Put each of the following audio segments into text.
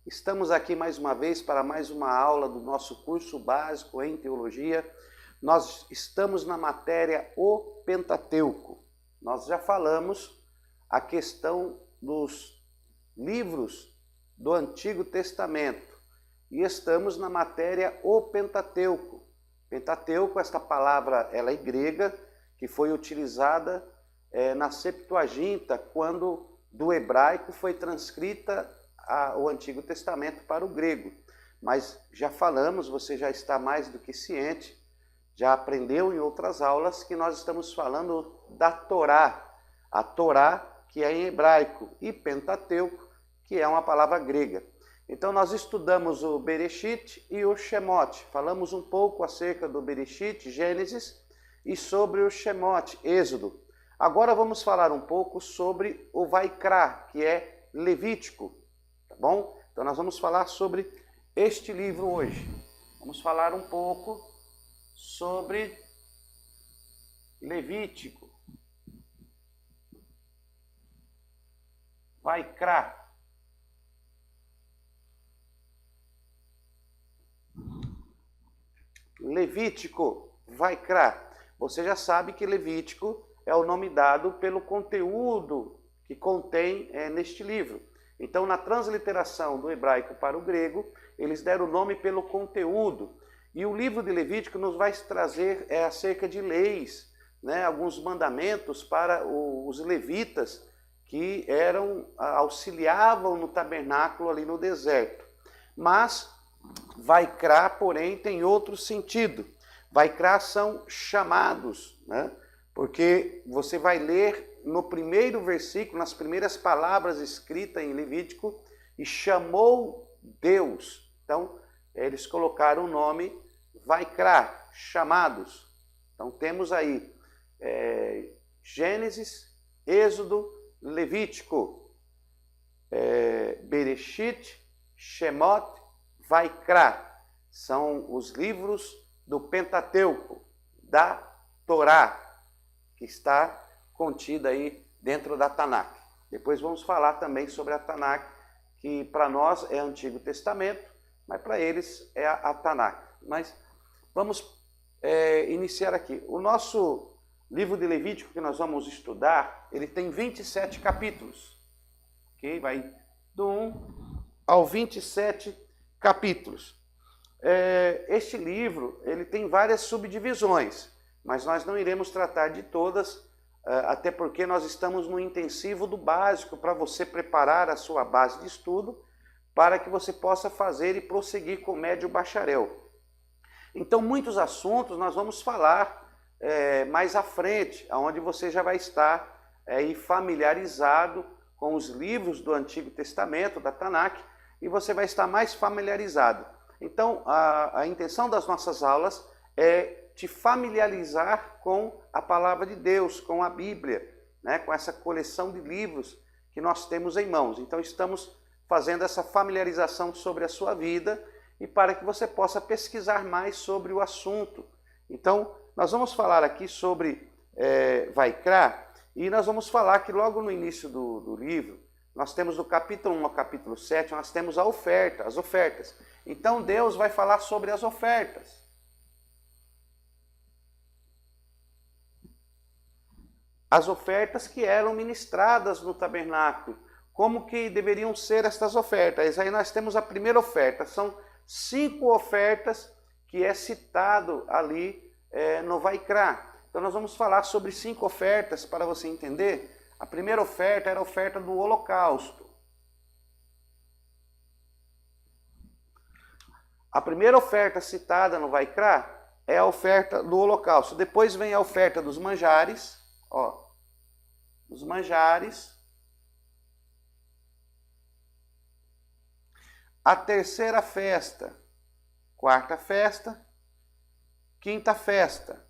Estamos aqui mais uma vez para mais uma aula do nosso curso básico em teologia. Nós estamos na matéria O Pentateuco. Nós já falamos a questão dos livros do Antigo Testamento e estamos na matéria O Pentateuco. Pentateuco, esta palavra ela é grega, que foi utilizada na Septuaginta, quando do hebraico foi transcrita o Antigo Testamento para o grego. Mas já falamos, você já está mais do que ciente, já aprendeu em outras aulas que nós estamos falando da Torá. A Torá, que é em hebraico, e Pentateuco, que é uma palavra grega. Então nós estudamos o Bereshit e o Shemot. Falamos um pouco acerca do Bereshit, Gênesis, e sobre o Shemot, Êxodo. Agora vamos falar um pouco sobre o Vaikra, que é Levítico. Tá bom? Então nós vamos falar sobre este livro hoje. Vamos falar um pouco sobre Levítico. Vaikra. Levítico, Vaikra. Você já sabe que Levítico é o nome dado pelo conteúdo que contém neste livro. Então, na transliteração do hebraico para o grego, eles deram o nome pelo conteúdo. E o livro de Levítico nos vai trazer acerca de leis, né, alguns mandamentos para os levitas que auxiliavam no tabernáculo ali no deserto. Mas Vaikra, porém, tem outro sentido. Vaikra são chamados, né? Porque você vai ler no primeiro versículo, nas primeiras palavras escritas em Levítico, e chamou Deus. Então, eles colocaram o nome Vaikra, chamados. Então, temos aí Gênesis, Êxodo, Levítico, Bereshit, Shemot, Vaikra. São os livros do Pentateuco, da Torá, que está contida aí dentro da Tanakh. Depois vamos falar também sobre a Tanakh, que para nós é Antigo Testamento, mas para eles é a Tanakh. Mas vamos iniciar aqui. O nosso livro de Levítico que nós vamos estudar, ele tem 27 capítulos. Okay? Vai do 1 ao 27 capítulos. Este livro ele tem várias subdivisões, mas nós não iremos tratar de todas, até porque nós estamos no intensivo do básico para você preparar a sua base de estudo para que você possa fazer e prosseguir com o médio bacharel. Então, muitos assuntos nós vamos falar mais à frente, onde você já vai estar familiarizado com os livros do Antigo Testamento, da Tanakh, e você vai estar mais familiarizado. Então, a intenção das nossas aulas é te familiarizar com a palavra de Deus, com a Bíblia, né? Com essa coleção de livros que nós temos em mãos. Então, estamos fazendo essa familiarização sobre a sua vida e para que você possa pesquisar mais sobre o assunto. Então, nós vamos falar aqui sobre Vaikra, e nós vamos falar que logo no início do livro, nós temos do capítulo 1 ao capítulo 7, nós temos as ofertas. Então, Deus vai falar sobre as ofertas. As ofertas que eram ministradas no tabernáculo. Como que deveriam ser estas ofertas? Aí nós temos a primeira oferta. São 5 ofertas que é citado ali no Vaikra. Então nós vamos falar sobre 5 ofertas para você entender. A primeira oferta era a oferta do holocausto. A primeira oferta citada no Vaikra é a oferta do holocausto. Depois vem a oferta dos manjares. Os manjares. A terceira festa, quarta festa, quinta festa.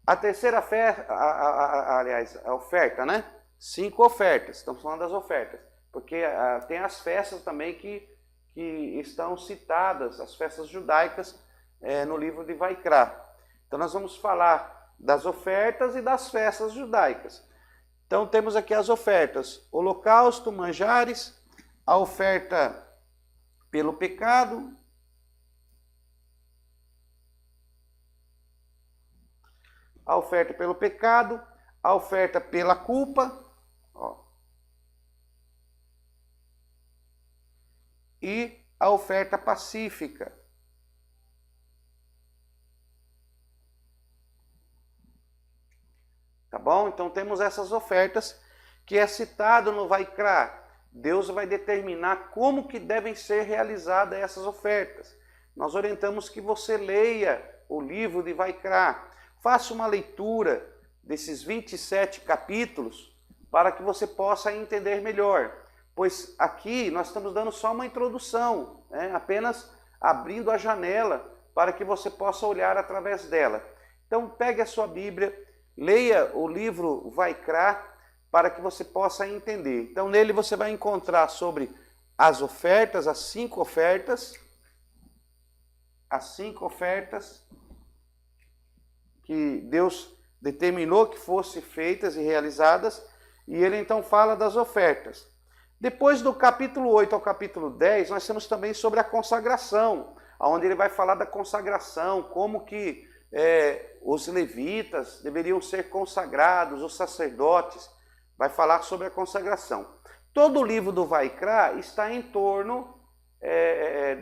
A terceira festa, a oferta, né? 5 ofertas, estamos falando das ofertas. Porque tem as festas também que estão citadas, as festas judaicas, no livro de Vaikra. Então nós vamos falar das ofertas e das festas judaicas. Então temos aqui as ofertas: holocausto, manjares, a oferta pelo pecado, a oferta pelo pecado, a oferta pela culpa, ó, e a oferta pacífica. Tá bom? Então temos essas ofertas que é citado no Vaikra. Deus vai determinar como que devem ser realizadas essas ofertas. Nós orientamos que você leia o livro de Vaikra. Faça uma leitura desses 27 capítulos para que você possa entender melhor. Pois aqui nós estamos dando só uma introdução, né? Apenas abrindo a janela para que você possa olhar através dela. Então pegue a sua Bíblia, leia o livro Vaikra para que você possa entender. Então nele você vai encontrar sobre as ofertas, as cinco ofertas que Deus determinou que fossem feitas e realizadas, e ele então fala das ofertas. Depois do capítulo 8 ao capítulo 10, nós temos também sobre a consagração, onde ele vai falar da consagração, como que os levitas deveriam ser consagrados, os sacerdotes, vai falar sobre a consagração. Todo o livro do Vaikra está em torno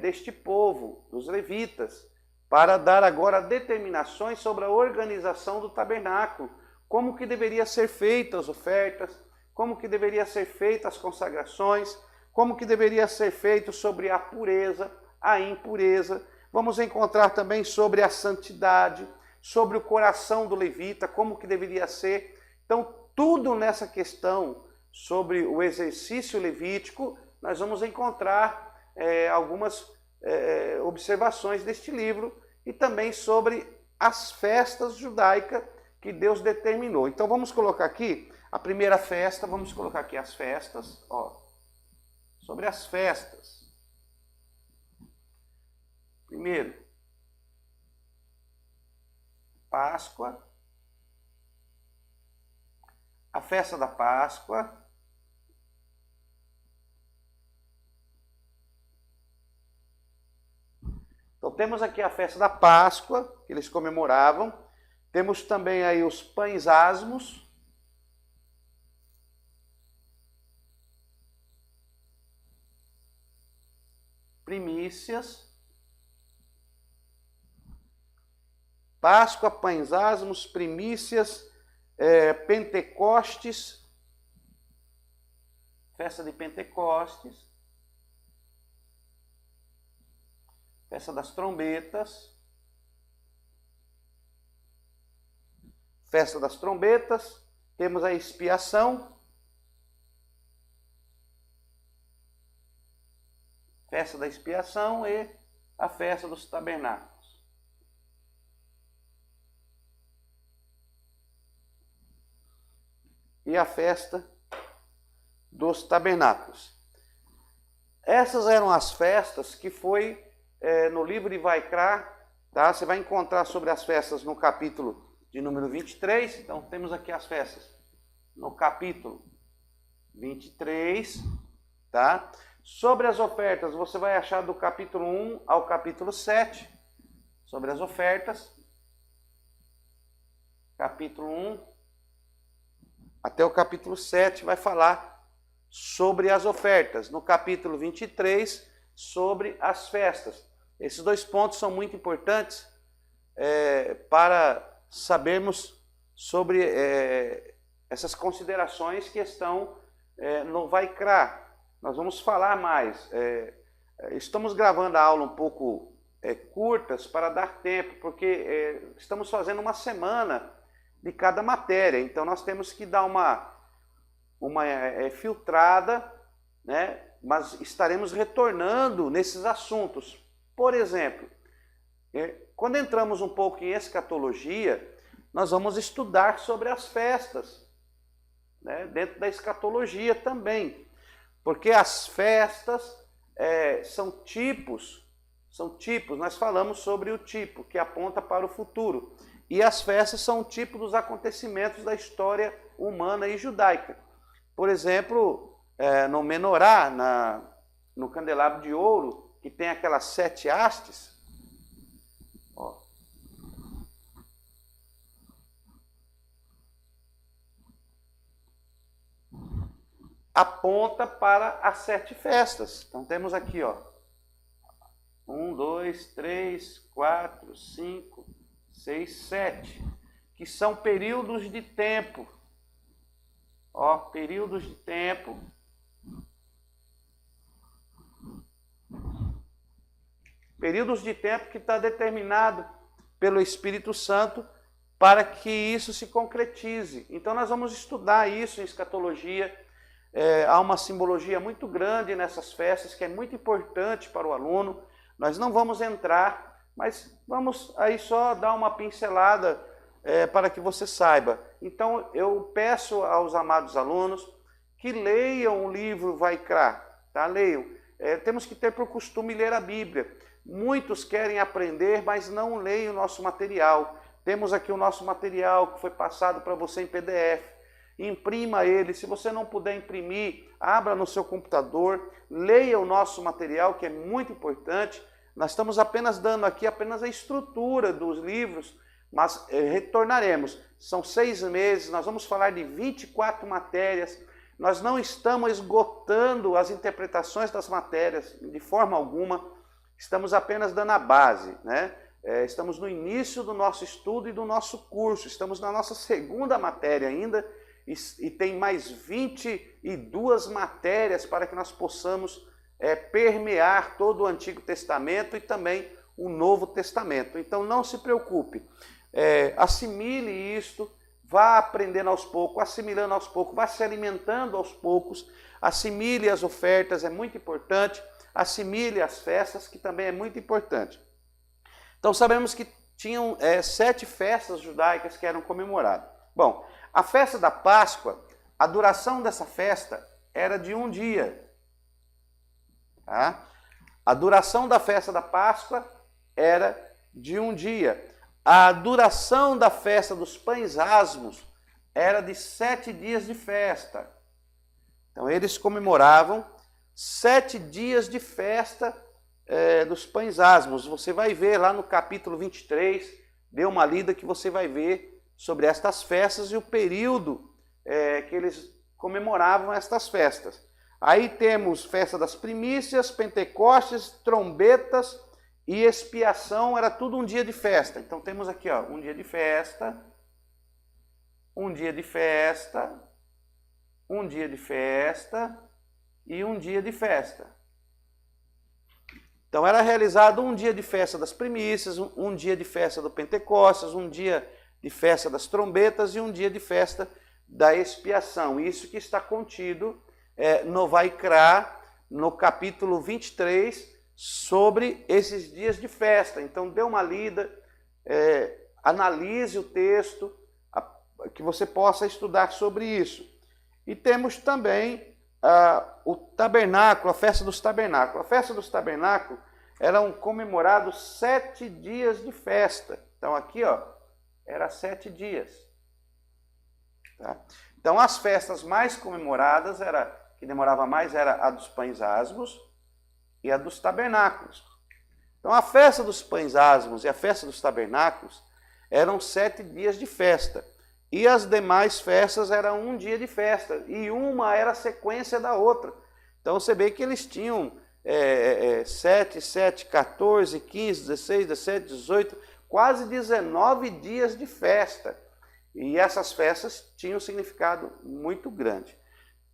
deste povo, dos levitas, para dar agora determinações sobre a organização do tabernáculo, como que deveria ser feitas as ofertas, como que deveria ser feitas as consagrações, como que deveria ser feito sobre a pureza, a impureza. Vamos encontrar também sobre a santidade, sobre o coração do levita, como que deveria ser. Então, tudo nessa questão sobre o exercício levítico, nós vamos encontrar algumas observações deste livro e também sobre as festas judaicas que Deus determinou. Então vamos colocar aqui a primeira festa, vamos colocar aqui as festas, ó, sobre as festas. Primeiro, Páscoa, a festa da Páscoa, então temos aqui a festa da Páscoa, que eles comemoravam. Temos também aí os pães asmos. Primícias. Páscoa, pães asmos, primícias, Pentecostes. Festa de Pentecostes. Festa das trombetas. Festa das trombetas. Temos a expiação. Festa da expiação e a festa dos tabernáculos. E a festa dos tabernáculos. Essas eram as festas que foi no livro de Vaikra, tá? Você vai encontrar sobre as festas no capítulo de número 23. Então temos aqui as festas no capítulo 23, tá? Sobre as ofertas, você vai achar do capítulo 1 ao capítulo 7, sobre as ofertas. Capítulo 1 até o capítulo 7 vai falar sobre as ofertas. No capítulo 23, sobre as festas. Esses dois pontos são muito importantes para sabermos sobre essas considerações que estão no Vaikra. Nós vamos falar mais. Estamos gravando a aula um pouco curtas para dar tempo, porque estamos fazendo uma semana de cada matéria. Então nós temos que dar uma filtrada, né? Mas estaremos retornando nesses assuntos. Por exemplo, quando entramos um pouco em escatologia, nós vamos estudar sobre as festas, né? Dentro da escatologia também. Porque as festas são tipos, nós falamos sobre o tipo, que aponta para o futuro. E as festas são um tipo dos acontecimentos da história humana e judaica. Por exemplo, no menorá, no candelabro de ouro, que tem aquelas 7 hastes, ó, aponta para as 7 festas. Então temos aqui, ó, 1, 2, 3, 4, 5, 6, 7, que são períodos de tempo. Ó, períodos de tempo. Períodos de tempo que está determinado pelo Espírito Santo para que isso se concretize. Então nós vamos estudar isso em escatologia. Há uma simbologia muito grande nessas festas que é muito importante para o aluno. Nós não vamos entrar, mas vamos aí só dar uma pincelada para que você saiba. Então eu peço aos amados alunos que leiam o livro Vaikra, tá? Leiam. Temos que ter por costume ler a Bíblia. Muitos querem aprender, mas não leem o nosso material. Temos aqui o nosso material que foi passado para você em PDF. Imprima ele. Se você não puder imprimir, abra no seu computador, leia o nosso material, que é muito importante. Nós estamos apenas dando aqui apenas a estrutura dos livros, mas retornaremos. São 6 meses, nós vamos falar de 24 matérias. Nós não estamos esgotando as interpretações das matérias de forma alguma. Estamos apenas dando a base, né? Estamos no início do nosso estudo e do nosso curso. Estamos na nossa 2ª matéria ainda e tem mais 22 matérias para que nós possamos permear todo o Antigo Testamento e também o Novo Testamento. Então não se preocupe, assimile isto, vá aprendendo aos poucos, assimilando aos poucos, vá se alimentando aos poucos, assimile as ofertas, é muito importante. Assimile as festas, que também é muito importante. Então sabemos que tinham 7 festas judaicas que eram comemoradas. Bom, a festa da Páscoa, a duração dessa festa era de 1 dia. Tá? A duração da festa da Páscoa era de 1 dia. A duração da festa dos pães asmos era de 7 dias de festa. Então eles comemoravam 7 dias de festa dos pães asmos. Você vai ver lá no capítulo 23, dê uma lida que você vai ver sobre estas festas e o período que eles comemoravam estas festas. Aí temos festa das primícias, Pentecostes, trombetas e expiação, era tudo um dia de festa. Então temos aqui, ó, um dia de festa, um dia de festa, um dia de festa e um dia de festa. Então era realizado um dia de festa das primícias, um dia de festa do Pentecostes, um dia de festa das trombetas e um dia de festa da expiação. Isso que está contido no Vaikra, no capítulo 23, sobre esses dias de festa. Então dê uma lida, analise o texto, que você possa estudar sobre isso. E temos também o tabernáculo, a festa dos tabernáculos. A festa dos tabernáculos eram comemorados 7 dias de festa. Então aqui, ó, era 7 dias. Tá? Então as festas mais comemoradas, que demorava mais, era a dos pães asmos e a dos tabernáculos. Então a festa dos pães asmos e a festa dos tabernáculos eram 7 dias de festa. E as demais festas eram 1 dia de festa, e uma era a sequência da outra. Então você vê que eles tinham 7, 7, 14, 15, 16, 17, 18, quase 19 dias de festa. E essas festas tinham um significado muito grande.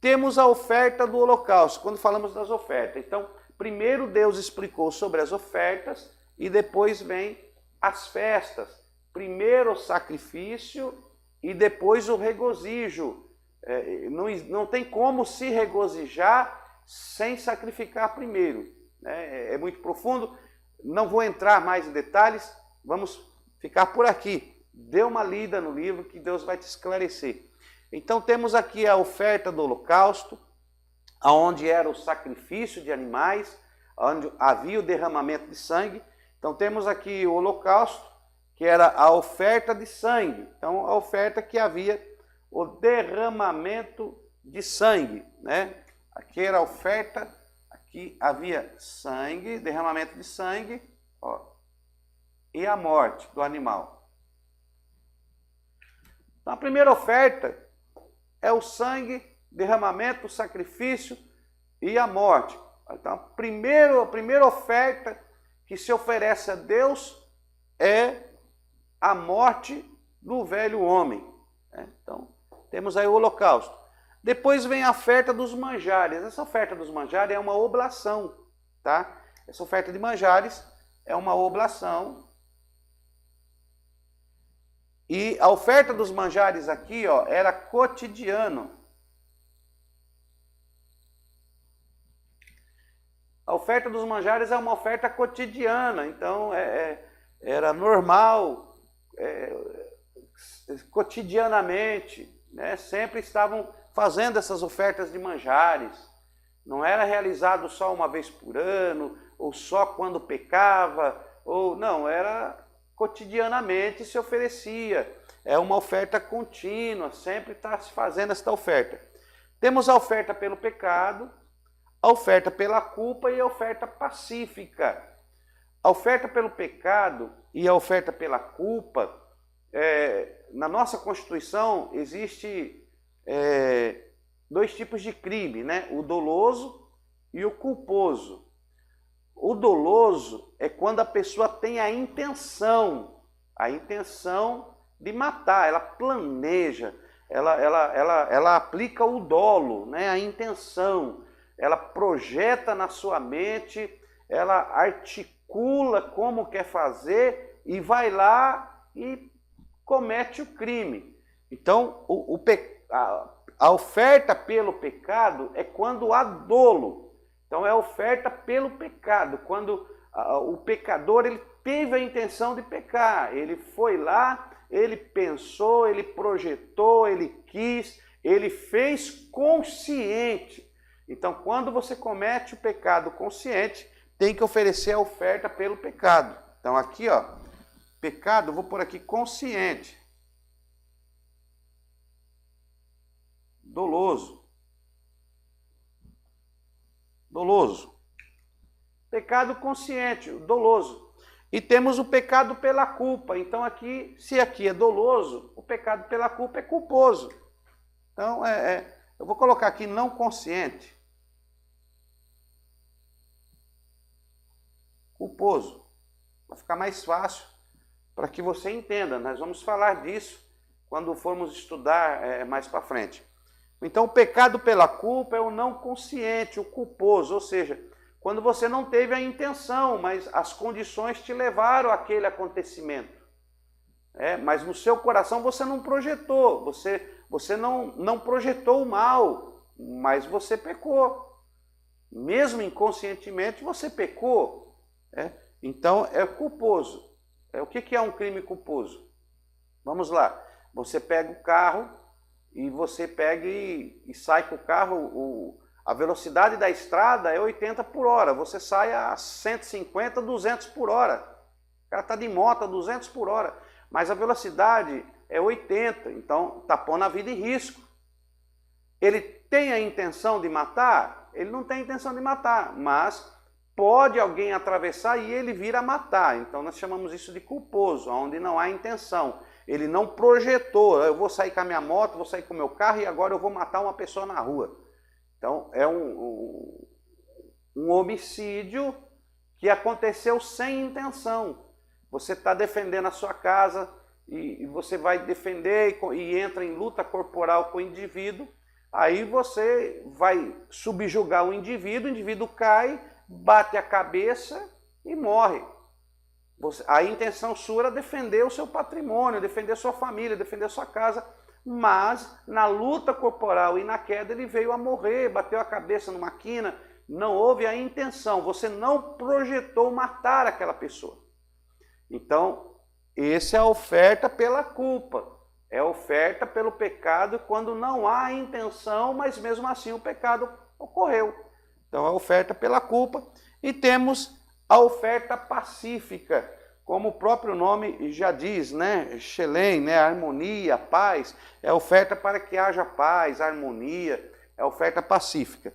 Temos a oferta do holocausto, quando falamos das ofertas. Então, primeiro Deus explicou sobre as ofertas e depois vem as festas. Primeiro o sacrifício e depois o regozijo. Não tem como se regozijar sem sacrificar primeiro. É muito profundo, não vou entrar mais em detalhes, vamos ficar por aqui. Dê uma lida no livro que Deus vai te esclarecer. Então temos aqui a oferta do holocausto, onde era o sacrifício de animais, onde havia o derramamento de sangue. Então temos aqui o holocausto, que era a oferta de sangue. Então a oferta que havia o derramamento de sangue, né? Aqui era a oferta, que havia sangue, derramamento de sangue, ó, e a morte do animal. Então a primeira oferta é o sangue, derramamento, o sacrifício e a morte. Então a primeira oferta que se oferece a Deus é a morte do velho homem. Então temos aí o holocausto. Depois vem a oferta dos manjares. Essa oferta dos manjares é uma oblação, tá? Essa oferta de manjares é uma oblação. E a oferta dos manjares aqui, ó, era cotidiano. A oferta dos manjares é uma oferta cotidiana, então era normal, cotidianamente, né? Sempre estavam fazendo essas ofertas de manjares. Não era realizado só uma vez por ano, ou só quando pecava, ou não, era cotidianamente se oferecia. É uma oferta contínua, sempre está se fazendo esta oferta. Temos a oferta pelo pecado, a oferta pela culpa e a oferta pacífica. A oferta pelo pecado e a oferta pela culpa, na nossa Constituição existe dois tipos de crime, né? O doloso e o culposo. O doloso é quando a pessoa tem a intenção de matar, ela planeja, ela aplica o dolo, né? A intenção, ela projeta na sua mente, ela articula como quer fazer e vai lá e comete o crime. Então, a oferta pelo pecado é quando há dolo. Então, é a oferta pelo pecado, quando o pecador ele teve a intenção de pecar. Ele foi lá, ele pensou, ele projetou, ele quis, ele fez consciente. Então, quando você comete o pecado consciente, tem que oferecer a oferta pelo pecado. Então, aqui, ó, pecado, vou pôr aqui consciente. Doloso. Doloso. Pecado consciente, doloso. E temos o pecado pela culpa. Então, aqui, se aqui é doloso, o pecado pela culpa é culposo. Então, eu vou colocar aqui não consciente. Culposo. Vai ficar mais fácil para que você entenda. Nós vamos falar disso quando formos estudar mais para frente. Então, o pecado pela culpa é o não consciente, o culposo, ou seja, quando você não teve a intenção, mas as condições te levaram àquele acontecimento. Mas no seu coração você não projetou, você não projetou o mal, mas você pecou. Mesmo inconscientemente você pecou. Então é culposo. O que é um crime culposo? Vamos lá, você pega o carro e você pega e sai com o carro, a velocidade da estrada é 80 por hora, você sai a 150, 200 por hora. O cara está de moto a 200 por hora, mas a velocidade é 80, então está pondo a vida em risco. Ele tem a intenção de matar? Ele não tem a intenção de matar, mas pode alguém atravessar e ele vir a matar. Então nós chamamos isso de culposo, onde não há intenção. Ele não projetou, eu vou sair com a minha moto, vou sair com o meu carro e agora eu vou matar uma pessoa na rua. Então é um homicídio que aconteceu sem intenção. Você está defendendo a sua casa e você vai defender e entra em luta corporal com o indivíduo, aí você vai subjugar o indivíduo cai, bate a cabeça e morre. A intenção sua era defender o seu patrimônio, defender sua família, defender sua casa, mas na luta corporal e na queda ele veio a morrer, bateu a cabeça numa quina, não houve a intenção, você não projetou matar aquela pessoa. Então, essa é a oferta pela culpa, é a oferta pelo pecado quando não há intenção, mas mesmo assim o pecado ocorreu. Então, a oferta pela culpa. E temos a oferta pacífica, como o próprio nome já diz, né? Shelem, né? Harmonia, paz. É a oferta para que haja paz, harmonia. É a oferta pacífica,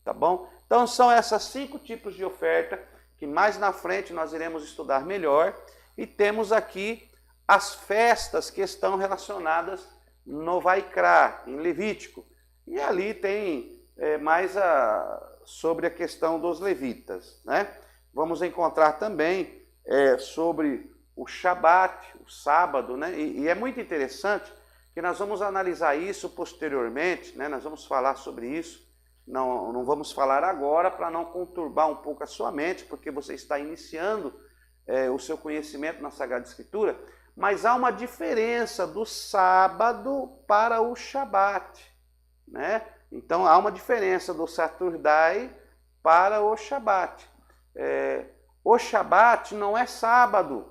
tá bom? Então são essas 5 tipos de oferta que mais na frente nós iremos estudar melhor. E temos aqui as festas que estão relacionadas no Vaikra, em Levítico. E ali tem mais sobre a questão dos levitas, né? Vamos encontrar também sobre o Shabat, o sábado, né? E é muito interessante que nós vamos analisar isso posteriormente, né? Nós vamos falar sobre isso. Não vamos falar agora para não conturbar um pouco a sua mente, porque você está iniciando o seu conhecimento na Sagrada Escritura, mas há uma diferença do sábado para o Shabat, né? Então há uma diferença do Saturday para o Shabat. O Shabat não é sábado,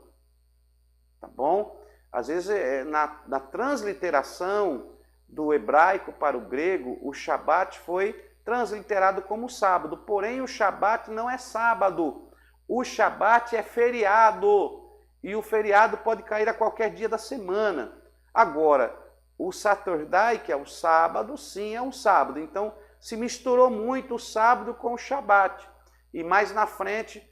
tá bom? Às vezes na transliteração do hebraico para o grego, o Shabat foi transliterado como sábado, porém o Shabat não é sábado. O Shabat é feriado, e o feriado pode cair a qualquer dia da semana. Agora, o Saturday, que é o sábado, sim, é um sábado. Então, se misturou muito o sábado com o Shabat. E mais na frente,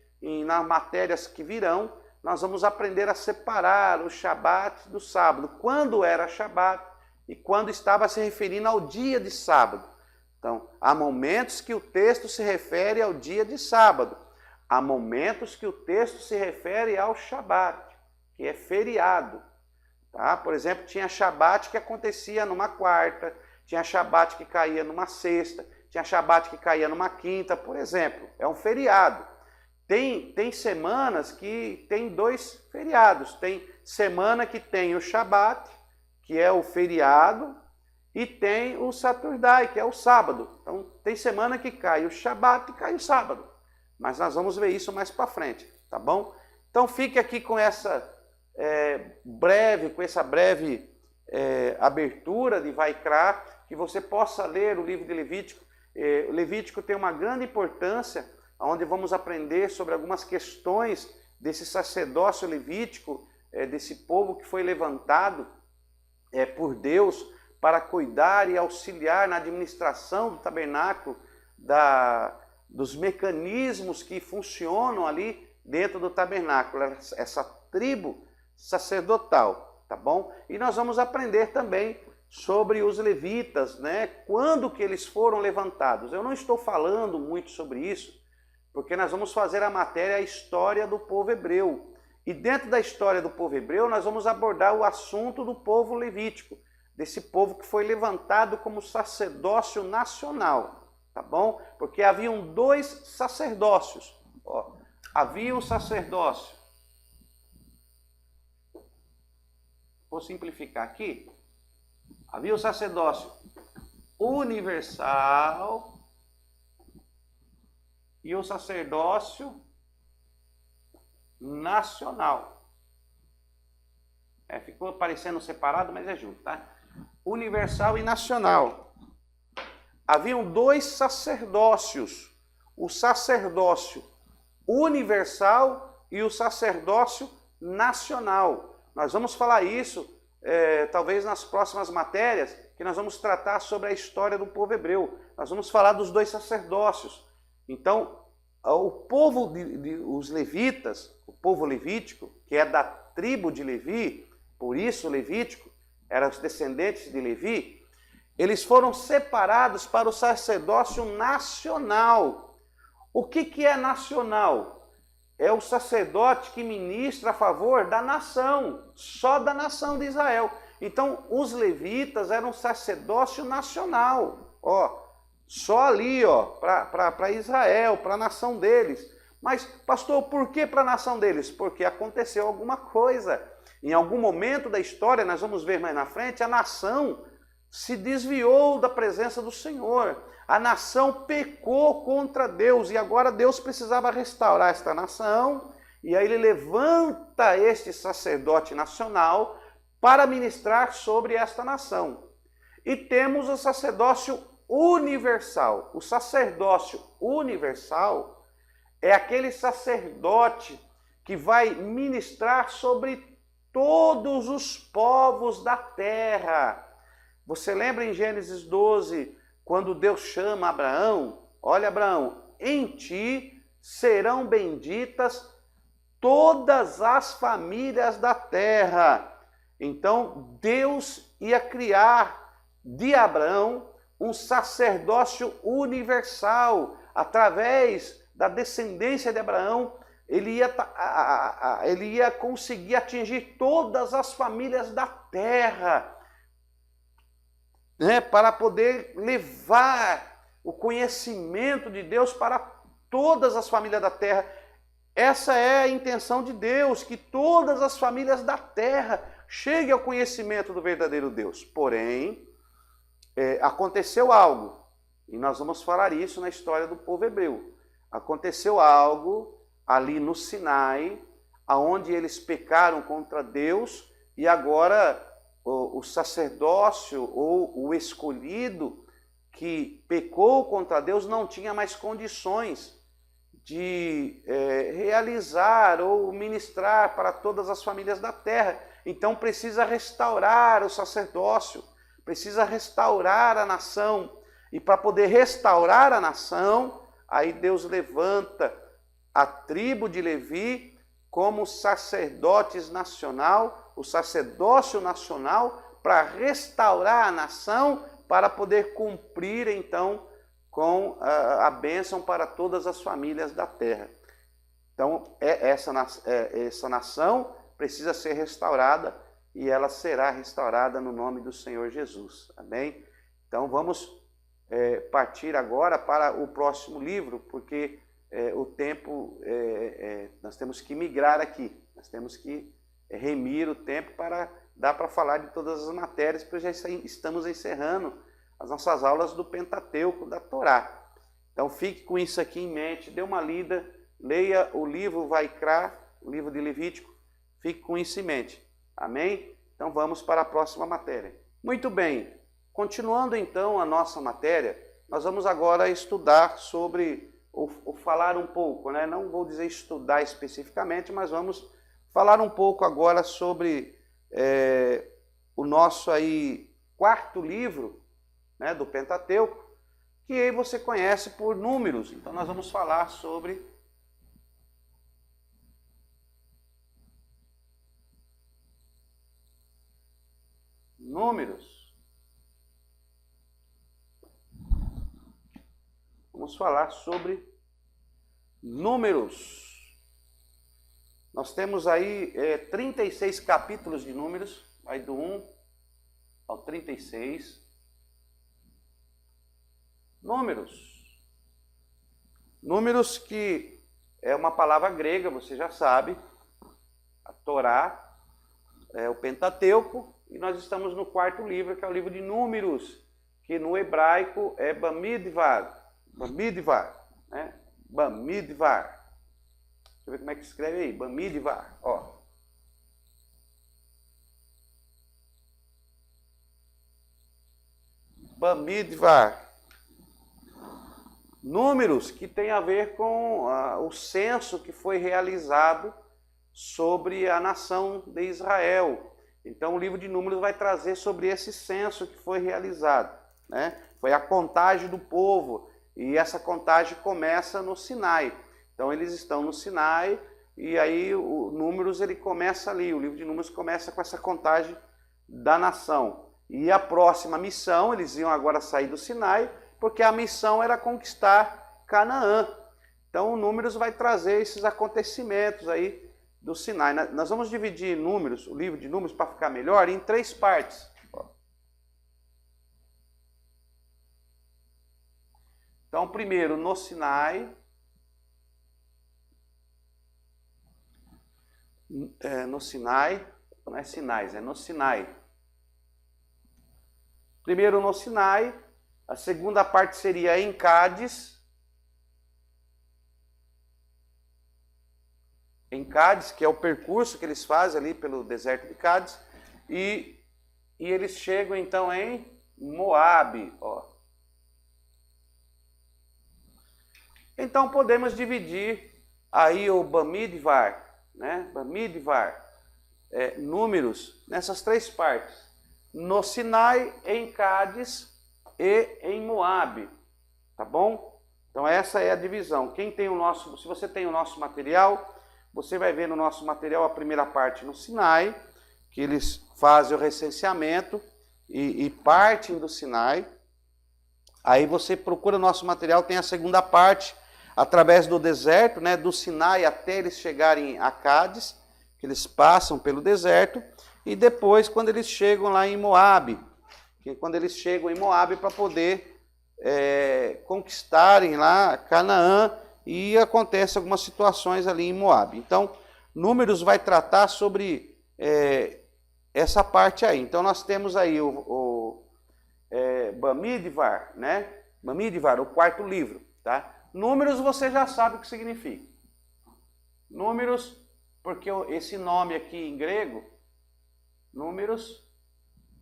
nas matérias que virão, nós vamos aprender a separar o Shabat do sábado. Quando era Shabat e quando estava se referindo ao dia de sábado. Então, há momentos que o texto se refere ao dia de sábado. Há momentos que o texto se refere ao Shabat, que é feriado. Tá? Por exemplo, tinha Shabat que acontecia numa quarta, tinha Shabat que caía numa sexta, tinha Shabat que caía numa quinta, por exemplo. É um feriado. Tem semanas que tem 2 feriados. Tem semana que tem o Shabat, que é o feriado, e tem o Saturday, que é o sábado. Então, tem semana que cai o Shabat e cai o sábado. Mas nós vamos ver isso mais para frente, tá bom? Então fique aqui com essa breve abertura de Vaikra, que você possa ler o livro de Levítico. Levítico tem uma grande importância, onde vamos aprender sobre algumas questões desse sacerdócio levítico, desse povo que foi levantado por Deus para cuidar e auxiliar na administração do tabernáculo, dos mecanismos que funcionam ali dentro do tabernáculo, essa tribo sacerdotal, tá bom? E nós vamos aprender também sobre os levitas, né? Quando que eles foram levantados. Eu não estou falando muito sobre isso, porque nós vamos fazer a matéria, a história do povo hebreu. E dentro da história do povo hebreu, nós vamos abordar o assunto do povo levítico, desse povo que foi levantado como sacerdócio nacional. Tá bom? Porque haviam 2 sacerdócios. Ó, havia o sacerdócio. Vou simplificar aqui. Havia o sacerdócio universal e o sacerdócio nacional. Ficou parecendo separado, mas é junto, tá? Universal e nacional. Haviam 2 sacerdócios, o sacerdócio universal e o sacerdócio nacional. Nós vamos falar isso, talvez nas próximas matérias, que nós vamos tratar sobre a história do povo hebreu. Nós vamos falar dos 2 sacerdócios. Então, o povo os levitas, o povo levítico, que é da tribo de Levi, por isso Levítico, eram os descendentes de Levi, eles foram separados para o sacerdócio nacional. O que é nacional? É o sacerdote que ministra a favor da nação, só da nação de Israel. Então, os levitas eram sacerdócio nacional, só ali, para Israel, para a nação deles. Mas, pastor, por que para a nação deles? Porque aconteceu alguma coisa. Em algum momento da história, nós vamos ver mais na frente, a nação se desviou da presença do Senhor. A nação pecou contra Deus e agora Deus precisava restaurar esta nação. E aí ele levanta este sacerdote nacional para ministrar sobre esta nação. E temos o sacerdócio universal. O sacerdócio universal é aquele sacerdote que vai ministrar sobre todos os povos da terra. Você lembra em Gênesis 12, quando Deus chama Abraão? Olha, Abraão, em ti serão benditas todas as famílias da terra. Então, Deus ia criar de Abraão um sacerdócio universal. Através da descendência de Abraão, ele ia conseguir atingir todas as famílias da terra, né, para poder levar o conhecimento de Deus para todas as famílias da terra. Essa é a intenção de Deus, que todas as famílias da terra cheguem ao conhecimento do verdadeiro Deus. Porém, aconteceu algo, e nós vamos falar isso na história do povo hebreu. Aconteceu algo ali no Sinai, aonde eles pecaram contra Deus, e agora o sacerdócio ou o escolhido que pecou contra Deus não tinha mais condições de realizar ou ministrar para todas as famílias da terra. Então precisa restaurar o sacerdócio, precisa restaurar a nação. E para poder restaurar a nação, aí Deus levanta a tribo de Levi como sacerdotes nacional, o sacerdócio nacional, para restaurar a nação, para poder cumprir então com a bênção para todas as famílias da terra. Então, essa nação precisa ser restaurada, e ela será restaurada no nome do Senhor Jesus. Amém? Então, vamos partir agora para o próximo livro, porque o tempo, nós temos que migrar aqui, nós temos que remir o tempo para dar para falar de todas as matérias, porque já estamos encerrando as nossas aulas do Pentateuco, da Torá. Então fique com isso aqui em mente, dê uma lida, leia o livro Vaikra, o livro de Levítico, fique com isso em mente. Amém? Então vamos para a próxima matéria. Muito bem, continuando então a nossa matéria, nós vamos agora estudar sobre, ou falar um pouco, né? Não vou dizer estudar especificamente, mas vamos falar um pouco agora sobre o nosso aí quarto livro, né, do Pentateuco, que aí você conhece por Números. Então nós vamos falar sobre Números. Vamos falar sobre Números. Nós temos aí 36 capítulos de Números, vai do 1 ao 36. Números que é uma palavra grega, você já sabe, a Torá, o Pentateuco, e nós estamos no quarto livro, que é o livro de Números, que no hebraico é Bamidbar, né? Bamidbar. Deixa eu ver como é que escreve aí, Bamidbar, ó. Bamidbar. Números que tem a ver com o censo que foi realizado sobre a nação de Israel. Então o livro de Números vai trazer sobre esse censo que foi realizado, né? Foi a contagem do povo, e essa contagem começa no Sinai. Então eles estão no Sinai, e aí o Números ele começa ali, o livro de Números começa com essa contagem da nação. E a próxima missão, eles iam agora sair do Sinai, porque a missão era conquistar Canaã. Então o Números vai trazer esses acontecimentos aí do Sinai. Nós vamos dividir Números, o livro de Números, para ficar melhor, em 3 partes. Então, primeiro, no Sinai. No Sinai, não é Sinais, é no Sinai. Primeiro no Sinai, a segunda parte seria em Cádiz. Em Cádiz, que é o percurso que eles fazem ali pelo deserto de Cádiz, e eles chegam então em Moabe, ó. Então podemos dividir aí o Bamidbar, né? Bamidbar, Números, nessas 3 partes: no Sinai, em Cádiz e em Moabe, tá bom? Então essa é a divisão. Quem tem o nosso, se você tem o nosso material, você vai ver no nosso material a primeira parte no Sinai, que eles fazem o recenseamento e partem do Sinai. Aí você procura o nosso material, tem a segunda parte, através do deserto, né, do Sinai até eles chegarem a Cádiz, que eles passam pelo deserto, e depois quando eles chegam lá em Moabe, que quando eles chegam em Moabe para poder conquistarem lá Canaã, e acontece algumas situações ali em Moabe. Então, Números vai tratar sobre essa parte aí. Então, nós temos aí o Bamidbar, né? Bamidbar, o quarto livro, tá? Números você já sabe o que significa. Números, porque esse nome aqui em grego, Números,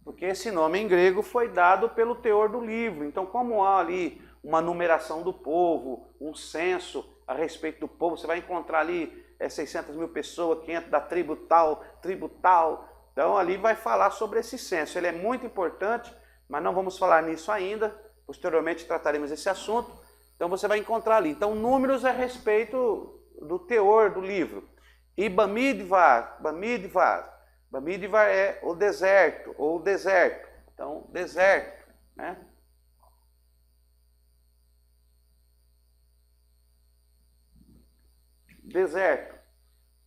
porque esse nome em grego foi dado pelo teor do livro. Então, como há ali uma numeração do povo, um censo a respeito do povo, você vai encontrar ali 600 mil pessoas, 500 da tribo tal, tribo tal. Então, ali vai falar sobre esse censo. Ele é muito importante, mas não vamos falar nisso ainda. Posteriormente trataremos esse assunto. Então, você vai encontrar ali. Então, Números é a respeito do teor do livro. E Bamidbar é o deserto, ou o deserto. Então, deserto, né? Deserto.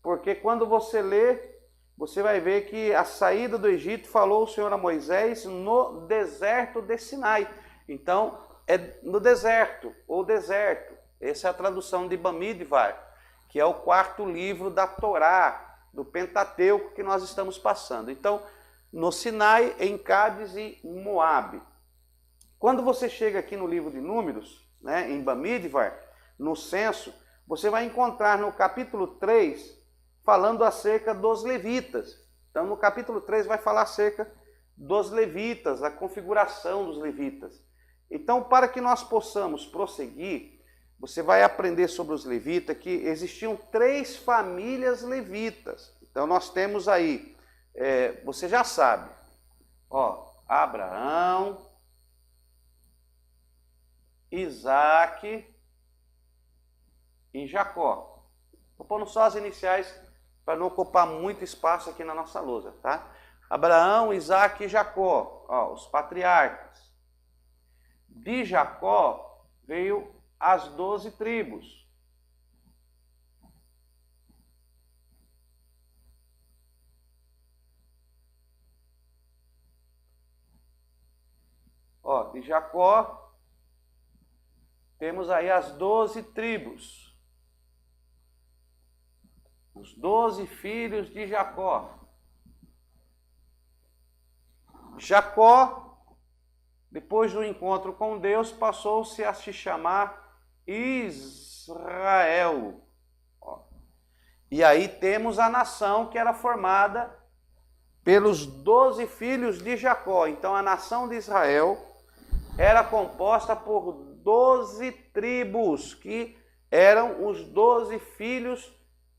Porque quando você lê, você vai ver que a saída do Egito falou o Senhor a Moisés no deserto de Sinai. Então, é no deserto, ou deserto. Essa é a tradução de Bamidbar, que é o quarto livro da Torá, do Pentateuco que nós estamos passando. Então, no Sinai, em Cádiz e Moabe. Quando você chega aqui no livro de Números, né, em Bamidbar, no censo, você vai encontrar no capítulo 3, falando acerca dos levitas. Então, no capítulo 3 vai falar acerca dos levitas, a configuração dos levitas. Então, para que nós possamos prosseguir, você vai aprender sobre os levitas que existiam 3 famílias levitas. Então, nós temos aí, você já sabe, Abraão, Isaac e Jacó. Estou pondo só as iniciais para não ocupar muito espaço aqui na nossa lousa, tá? Abraão, Isaac e Jacó, os patriarcas. De Jacó veio as 12 tribos. De Jacó, temos aí as 12 tribos. Os 12 filhos de Jacó. Jacó, depois do encontro com Deus, passou-se a se chamar Israel. E aí temos a nação que era formada pelos 12 filhos de Jacó. Então a nação de Israel era composta por 12 tribos, que eram os 12 filhos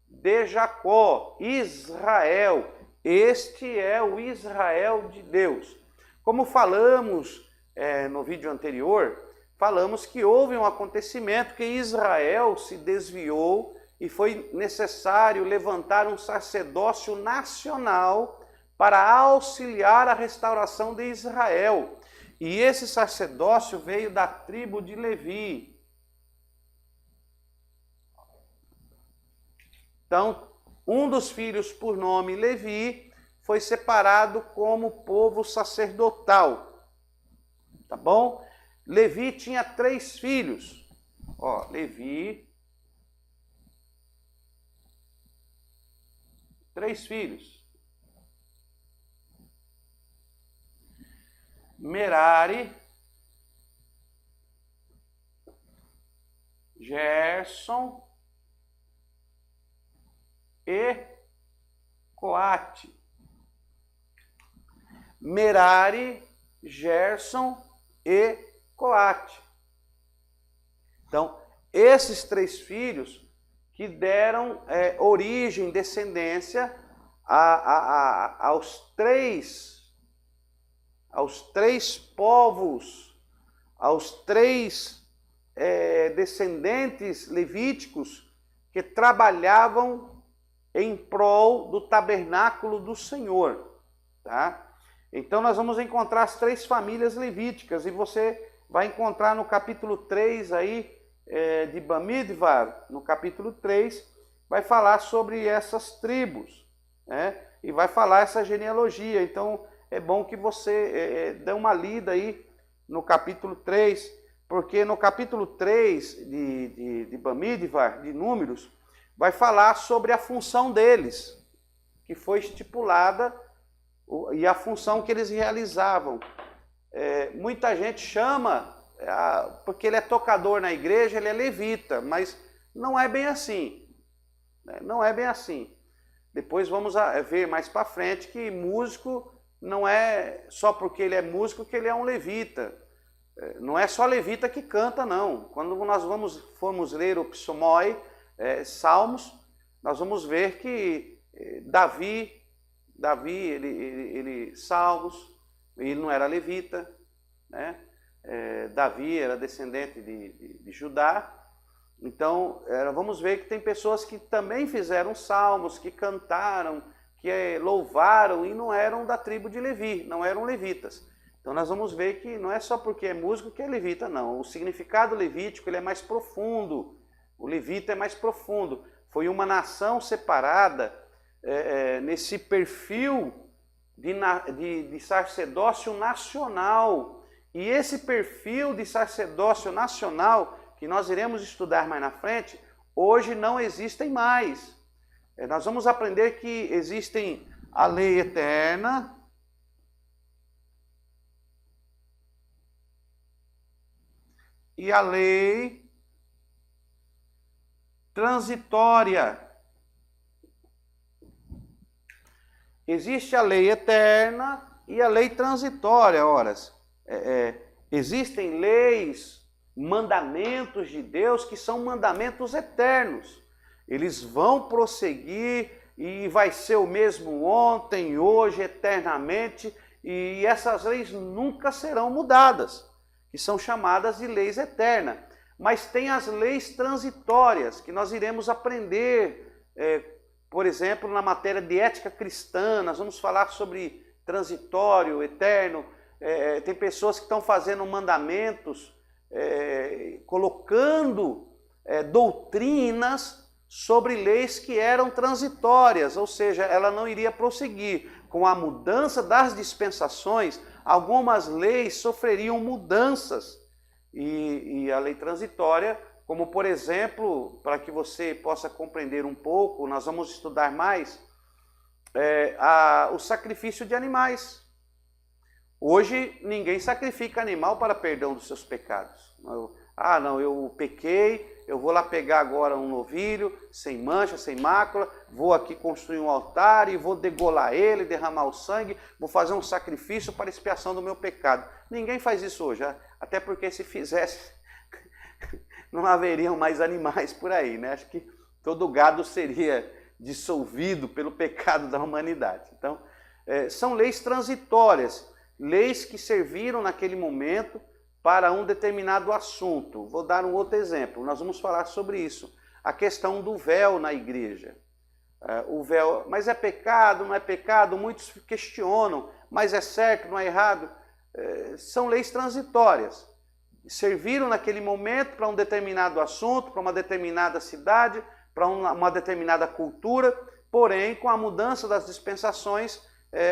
de Jacó. Israel, este é o Israel de Deus. Como falamos no vídeo anterior, falamos que houve um acontecimento que Israel se desviou e foi necessário levantar um sacerdócio nacional para auxiliar a restauração de Israel. E esse sacerdócio veio da tribo de Levi. Então, um dos filhos por nome Levi foi separado como povo sacerdotal. Tá bom? Levi tinha 3 filhos. Levi, 3 filhos. Merari, Gerson e Coate. Merari, Gerson e Coate. Então, esses 3 filhos que deram origem, descendência aos três povos, aos 3 descendentes levíticos que trabalhavam em prol do tabernáculo do Senhor, tá? Então nós vamos encontrar as 3 famílias levíticas, e você vai encontrar no capítulo 3 aí, de Bamidbar, no capítulo 3, vai falar sobre essas tribos, né? E vai falar essa genealogia. Então é bom que você dê uma lida aí no capítulo 3, porque no capítulo 3 de Bamidbar, de Números, vai falar sobre a função deles, que foi estipulada, e a função que eles realizavam. Muita gente chama, porque ele é tocador na igreja, ele é levita, mas não é bem assim. Não é bem assim. Depois vamos ver mais para frente que músico não é só porque ele é músico que ele é um levita. Não é só levita que canta, não. Quando nós formos ler o Psalmoi, Salmos, nós vamos ver que Davi, Salmos, ele não era levita, né? Davi era descendente de Judá. Então, vamos ver que tem pessoas que também fizeram salmos, que cantaram, que louvaram e não eram da tribo de Levi, não eram levitas. Então nós vamos ver que não é só porque é músico que é levita, não. O significado levítico ele é mais profundo. O levita é mais profundo. Foi uma nação separada nesse perfil de sacerdócio nacional. E esse perfil de sacerdócio nacional, que nós iremos estudar mais na frente, hoje não existem mais. Nós vamos aprender que existem a lei eterna e a lei transitória. Existe a lei eterna e a lei transitória. Existem leis, mandamentos de Deus que são mandamentos eternos. Eles vão prosseguir e vai ser o mesmo ontem, hoje, eternamente, e essas leis nunca serão mudadas, que são chamadas de leis eternas. Mas tem as leis transitórias, que nós iremos aprender, por exemplo, na matéria de ética cristã, nós vamos falar sobre transitório, eterno. Tem pessoas que estão fazendo mandamentos, colocando doutrinas sobre leis que eram transitórias, ou seja, ela não iria prosseguir. Com a mudança das dispensações, algumas leis sofreriam mudanças. E a lei transitória, como por exemplo, para que você possa compreender um pouco, nós vamos estudar mais, o sacrifício de animais. Hoje, ninguém sacrifica animal para perdão dos seus pecados. Eu pequei, eu vou lá pegar agora um novilho, sem mancha, sem mácula, vou aqui construir um altar e vou degolar ele, derramar o sangue, vou fazer um sacrifício para expiação do meu pecado. Ninguém faz isso hoje, até porque se fizesse, não haveriam mais animais por aí, né? Acho que todo gado seria dissolvido pelo pecado da humanidade. Então, são leis transitórias, leis que serviram naquele momento para um determinado assunto. Vou dar um outro exemplo, nós vamos falar sobre isso. A questão do véu na igreja. O véu, mas é pecado, não é pecado? Muitos questionam, mas é certo, não é errado? São leis transitórias. Serviram naquele momento para um determinado assunto, para uma determinada cidade, para uma determinada cultura, porém, com a mudança das dispensações,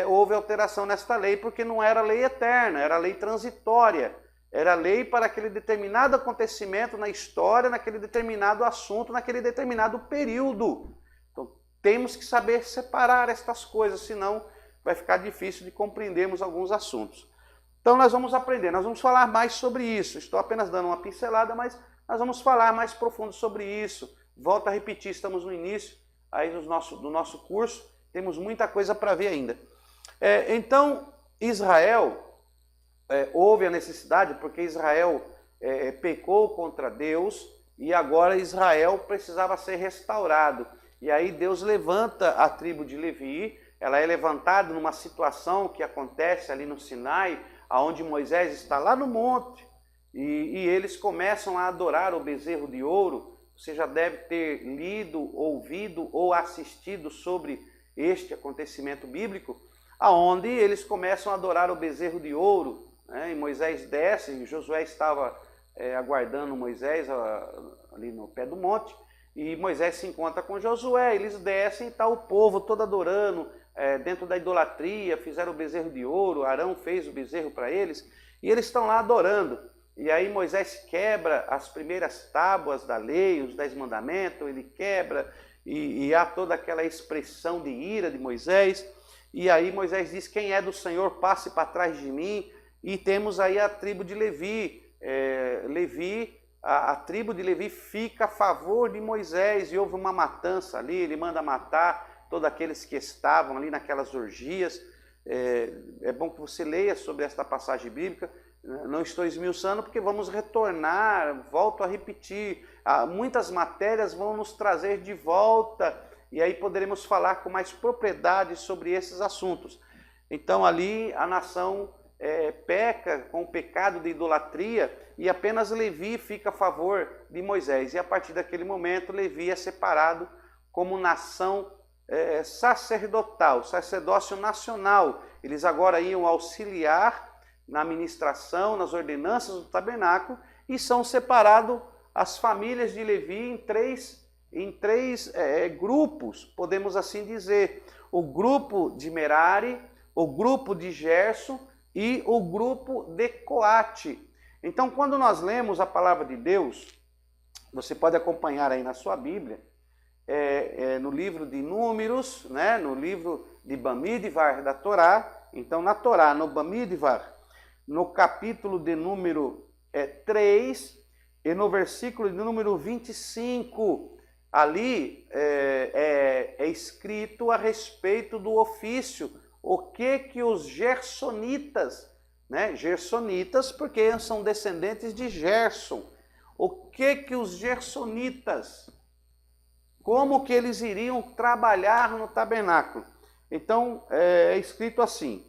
houve alteração nesta lei, porque não era lei eterna, era lei transitória. Era lei para aquele determinado acontecimento na história, naquele determinado assunto, naquele determinado período. Então, temos que saber separar estas coisas, senão vai ficar difícil de compreendermos alguns assuntos. Então, nós vamos aprender, nós vamos falar mais sobre isso. Estou apenas dando uma pincelada, mas nós vamos falar mais profundo sobre isso. Volto a repetir, estamos no início aí do nosso curso, temos muita coisa para ver ainda. Então, Israel... houve a necessidade, porque Israel pecou contra Deus e agora Israel precisava ser restaurado. E aí Deus levanta a tribo de Levi, ela é levantada numa situação que acontece ali no Sinai, onde Moisés está lá no monte, e eles começam a adorar o bezerro de ouro. Você já deve ter lido, ouvido ou assistido sobre este acontecimento bíblico, aonde eles começam a adorar o bezerro de ouro, né? E Moisés desce, e Josué estava aguardando Moisés ali no pé do monte, e Moisés se encontra com Josué, eles descem e está o povo todo adorando, dentro da idolatria, fizeram o bezerro de ouro, Arão fez o bezerro para eles, e eles estão lá adorando. E aí Moisés quebra as primeiras tábuas da lei, os 10 mandamentos, ele quebra, e há toda aquela expressão de ira de Moisés, e aí Moisés diz: quem é do Senhor, passe para trás de mim. E temos aí a tribo de Levi, a tribo de Levi fica a favor de Moisés, e houve uma matança ali, ele manda matar todos aqueles que estavam ali naquelas orgias. É bom que você leia sobre esta passagem bíblica, não estou esmiuçando porque vamos retornar, volto a repetir, muitas matérias vão nos trazer de volta, e aí poderemos falar com mais propriedade sobre esses assuntos. Então ali a nação peca com o pecado de idolatria, e apenas Levi fica a favor de Moisés, e a partir daquele momento Levi é separado como nação sacerdotal, sacerdócio nacional. Eles agora iam auxiliar na administração, nas ordenanças do tabernáculo, e são separados as famílias de Levi em três grupos, podemos assim dizer: o grupo de Merari, o grupo de Gerson e o grupo de Coate. Então, quando nós lemos a palavra de Deus, você pode acompanhar aí na sua Bíblia, no livro de Números, né, no livro de Bamidbar da Torá. Então, na Torá, no Bamidbar, no capítulo de número 3 e no versículo de número 25, ali é escrito a respeito do ofício, o que os gersonitas, né, gersonitas porque são descendentes de Gerson, o que os gersonitas, como que eles iriam trabalhar no tabernáculo. Então, é escrito assim,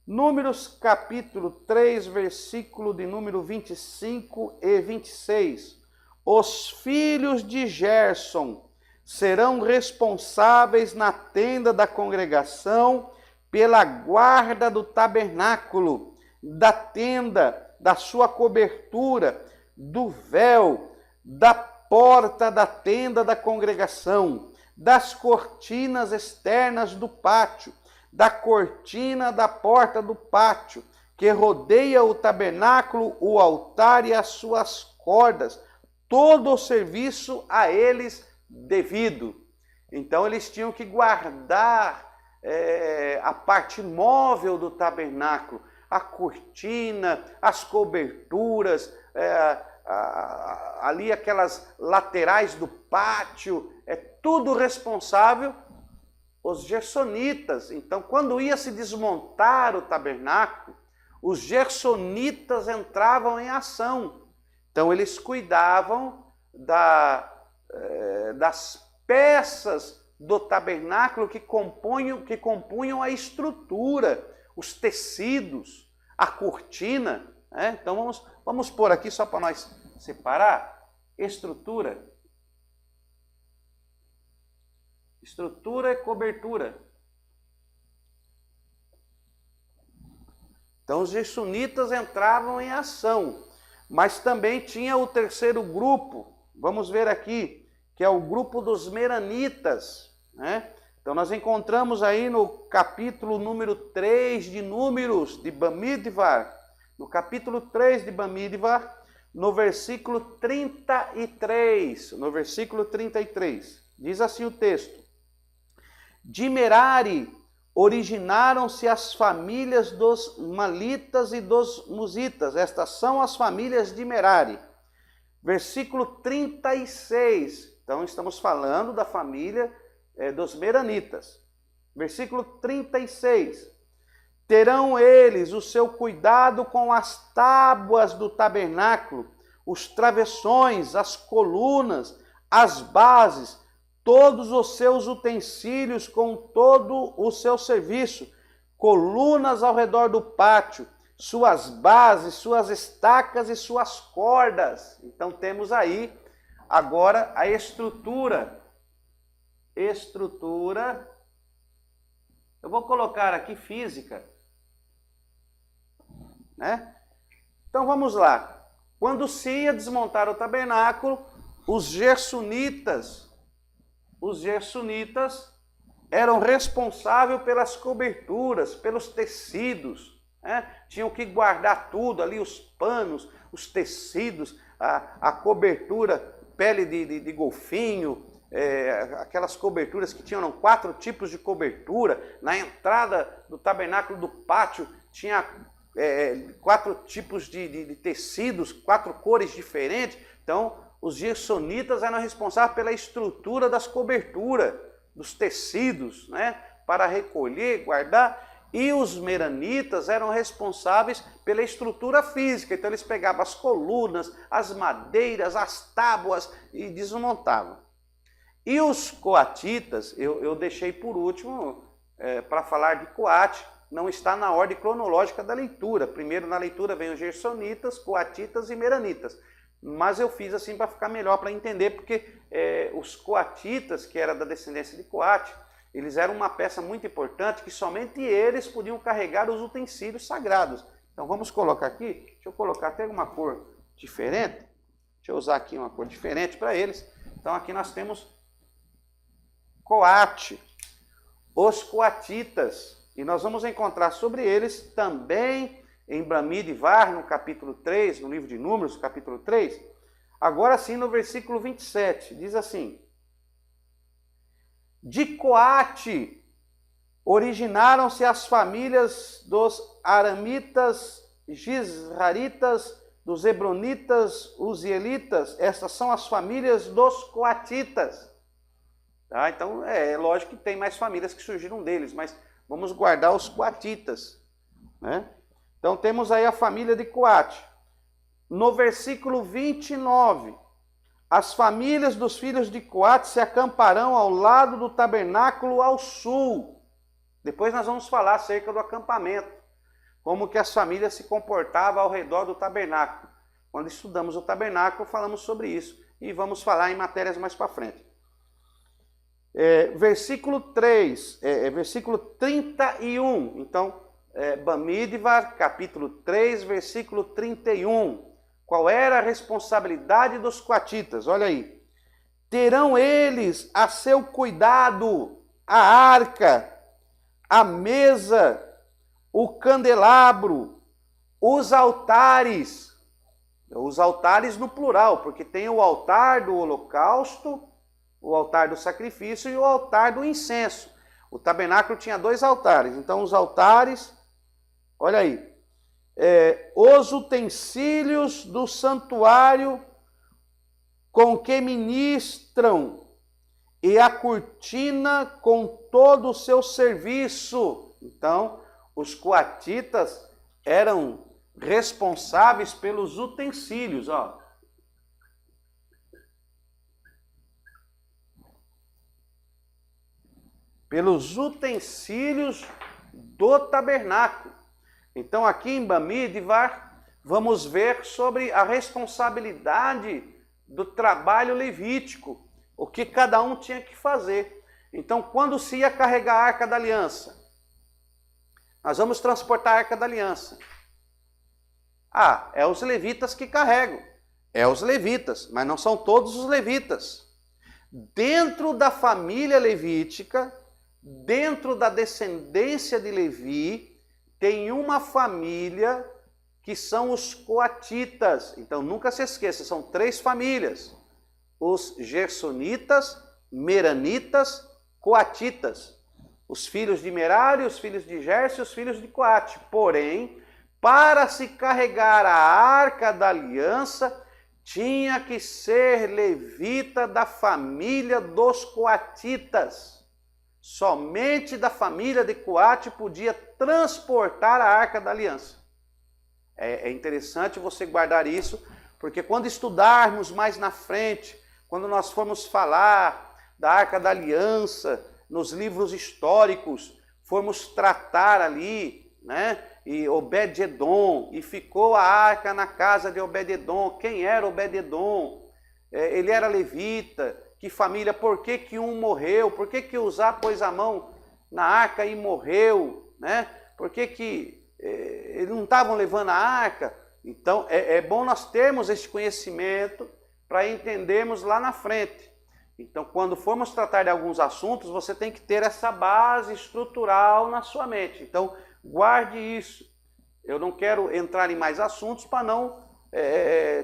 Números capítulo 3, versículo de número 25 e 26. Os filhos de Gerson serão responsáveis na tenda da congregação pela guarda do tabernáculo, da tenda, da sua cobertura, do véu, da porta da tenda da congregação, das cortinas externas do pátio, da cortina da porta do pátio, que rodeia o tabernáculo, o altar e as suas cordas, todo o serviço a eles devido. Então eles tinham que guardar a parte móvel do tabernáculo, a cortina, as coberturas, ali aquelas laterais do pátio, tudo responsável os gersonitas. Então, quando ia se desmontar o tabernáculo, os gersonitas entravam em ação. Então, eles cuidavam das peças do tabernáculo que compunham a estrutura, os tecidos, a cortina. Então, vamos pôr aqui só para nós separar: estrutura. Estrutura e cobertura. Então os gersonitas entravam em ação, mas também tinha o terceiro grupo, vamos ver aqui, que é o grupo dos meranitas, né? Então nós encontramos aí no capítulo número 3 de Números, de Bamidbar, no capítulo 3 de Bamidbar, no versículo 33, diz assim o texto: de Merari originaram-se as famílias dos Malitas e dos Musitas. Estas são as famílias de Merari. Versículo 36. Então estamos falando da família dos Meranitas. Versículo 36. Terão eles o seu cuidado com as tábuas do tabernáculo, os travessões, as colunas, as bases, todos os seus utensílios com todo o seu serviço, colunas ao redor do pátio, suas bases, suas estacas e suas cordas. Então temos aí agora a estrutura. Eu vou colocar aqui física, né? Então vamos lá. Quando se ia desmontar o tabernáculo, os gersonitas eram responsáveis pelas coberturas, pelos tecidos, né? Tinham que guardar tudo ali, os panos, os tecidos, a cobertura, pele de golfinho, aquelas coberturas que tinham 4 tipos de cobertura. Na entrada do tabernáculo do pátio tinha 4 tipos de tecidos, 4 cores diferentes. Então, os gersonitas eram responsáveis pela estrutura das coberturas, dos tecidos, né, para recolher, guardar. E os meranitas eram responsáveis pela estrutura física. Então, eles pegavam as colunas, as madeiras, as tábuas e desmontavam. E os coatitas, eu deixei por último para falar de Coate. Não está na ordem cronológica da leitura. Primeiro na leitura vem os gersonitas, coatitas e meranitas. Mas eu fiz assim para ficar melhor, para entender, porque os coatitas, que era da descendência de Coate, eles eram uma peça muito importante, que somente eles podiam carregar os utensílios sagrados. Então vamos colocar aqui, deixa eu colocar até uma cor diferente. Deixa eu usar aqui uma cor diferente para eles. Então aqui nós temos Coate, os coatitas. E nós vamos encontrar sobre eles também em Bamidbar, no capítulo 3, no livro de Números, capítulo 3. Agora sim, no versículo 27, diz assim: de Coate originaram-se as famílias dos aramitas, gisraritas, dos hebronitas, uzielitas. Essas são as famílias dos coatitas. Tá? Então, é lógico que tem mais famílias que surgiram deles, mas vamos guardar os coatitas, né? Então temos aí a família de Coate. No versículo 29, as famílias dos filhos de Coate se acamparão ao lado do tabernáculo ao sul. Depois nós vamos falar acerca do acampamento, como que as famílias se comportavam ao redor do tabernáculo. Quando estudamos o tabernáculo, falamos sobre isso, e vamos falar em matérias mais para frente. Versículo 3, versículo 31, então, Bamidbar, capítulo 3, versículo 31. Qual era a responsabilidade dos coatitas? Olha aí. Terão eles a seu cuidado a arca, a mesa, o candelabro, os altares no plural, porque tem o altar do holocausto, o altar do sacrifício e o altar do incenso. O tabernáculo tinha 2 altares, então os altares, olha aí, os utensílios do santuário com que ministram e a cortina com todo o seu serviço. Então, os coatitas eram responsáveis pelos utensílios, ó. Pelos utensílios do tabernáculo. Então aqui em Bamidbar vamos ver sobre a responsabilidade do trabalho levítico, o que cada um tinha que fazer. Então quando se ia carregar a Arca da Aliança, nós vamos transportar a Arca da Aliança. É os levitas que carregam. É os levitas, mas não são todos os levitas. Dentro da família levítica, dentro da descendência de Levi, tem uma família que são os coatitas. Então nunca se esqueça, são 3 famílias: os gersonitas, meranitas, coatitas. Os filhos de Merari, os filhos de Gerson e os filhos de Coate. Porém, para se carregar a Arca da Aliança, tinha que ser levita da família dos coatitas. Somente da família de Coate podia transportar a Arca da Aliança. É interessante você guardar isso, porque quando estudarmos mais na frente, quando nós formos falar da Arca da Aliança, nos livros históricos, formos tratar ali, né, E Obed-edom, e ficou a arca na casa de Obed-edom. Quem era Obed-edom? Ele era levita. Que família? Por que que um morreu? Por que que Uzá pôs a mão na arca e morreu? Né? Por que que eles não estavam levando a arca? Então, é bom nós termos esse conhecimento para entendermos lá na frente. Então, quando formos tratar de alguns assuntos, você tem que ter essa base estrutural na sua mente. Então, guarde isso. Eu não quero entrar em mais assuntos para não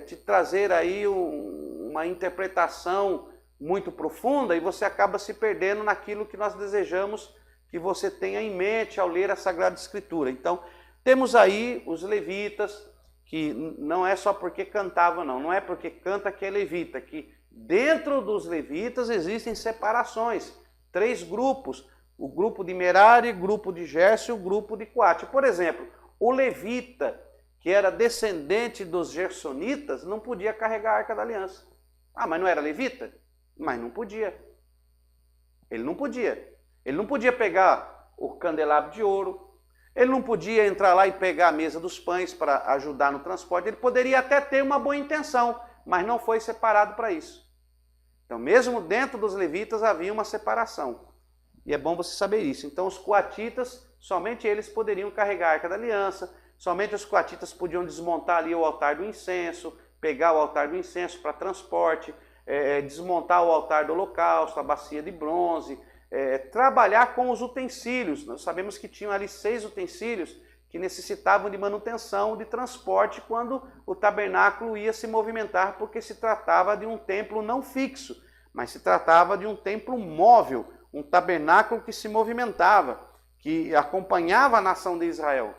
te trazer aí uma interpretação muito profunda e você acaba se perdendo naquilo que nós desejamos que você tenha em mente ao ler a Sagrada Escritura. Então, temos aí os levitas, que não é só porque cantavam, não é porque canta que é levita, que dentro dos levitas existem separações, 3 grupos, o grupo de Merari, o grupo de Gerson e o grupo de Coate. Por exemplo, o levita, que era descendente dos gersonitas, não podia carregar a Arca da Aliança. Ah, mas não era levita? Mas não podia. Ele não podia. Ele não podia pegar o candelabro de ouro, ele não podia entrar lá e pegar a mesa dos pães para ajudar no transporte. Ele poderia até ter uma boa intenção, mas não foi separado para isso. Então, mesmo dentro dos levitas havia uma separação. E é bom você saber isso. Então, os coatitas, somente eles poderiam carregar a Arca da Aliança, somente os coatitas podiam desmontar ali o altar do incenso, pegar o altar do incenso para transporte, desmontar o altar do holocausto, a bacia de bronze, trabalhar com os utensílios. Nós sabemos que tinham ali 6 utensílios que necessitavam de manutenção, de transporte, quando o tabernáculo ia se movimentar, porque se tratava de um templo não fixo, mas se tratava de um templo móvel, um tabernáculo que se movimentava, que acompanhava a nação de Israel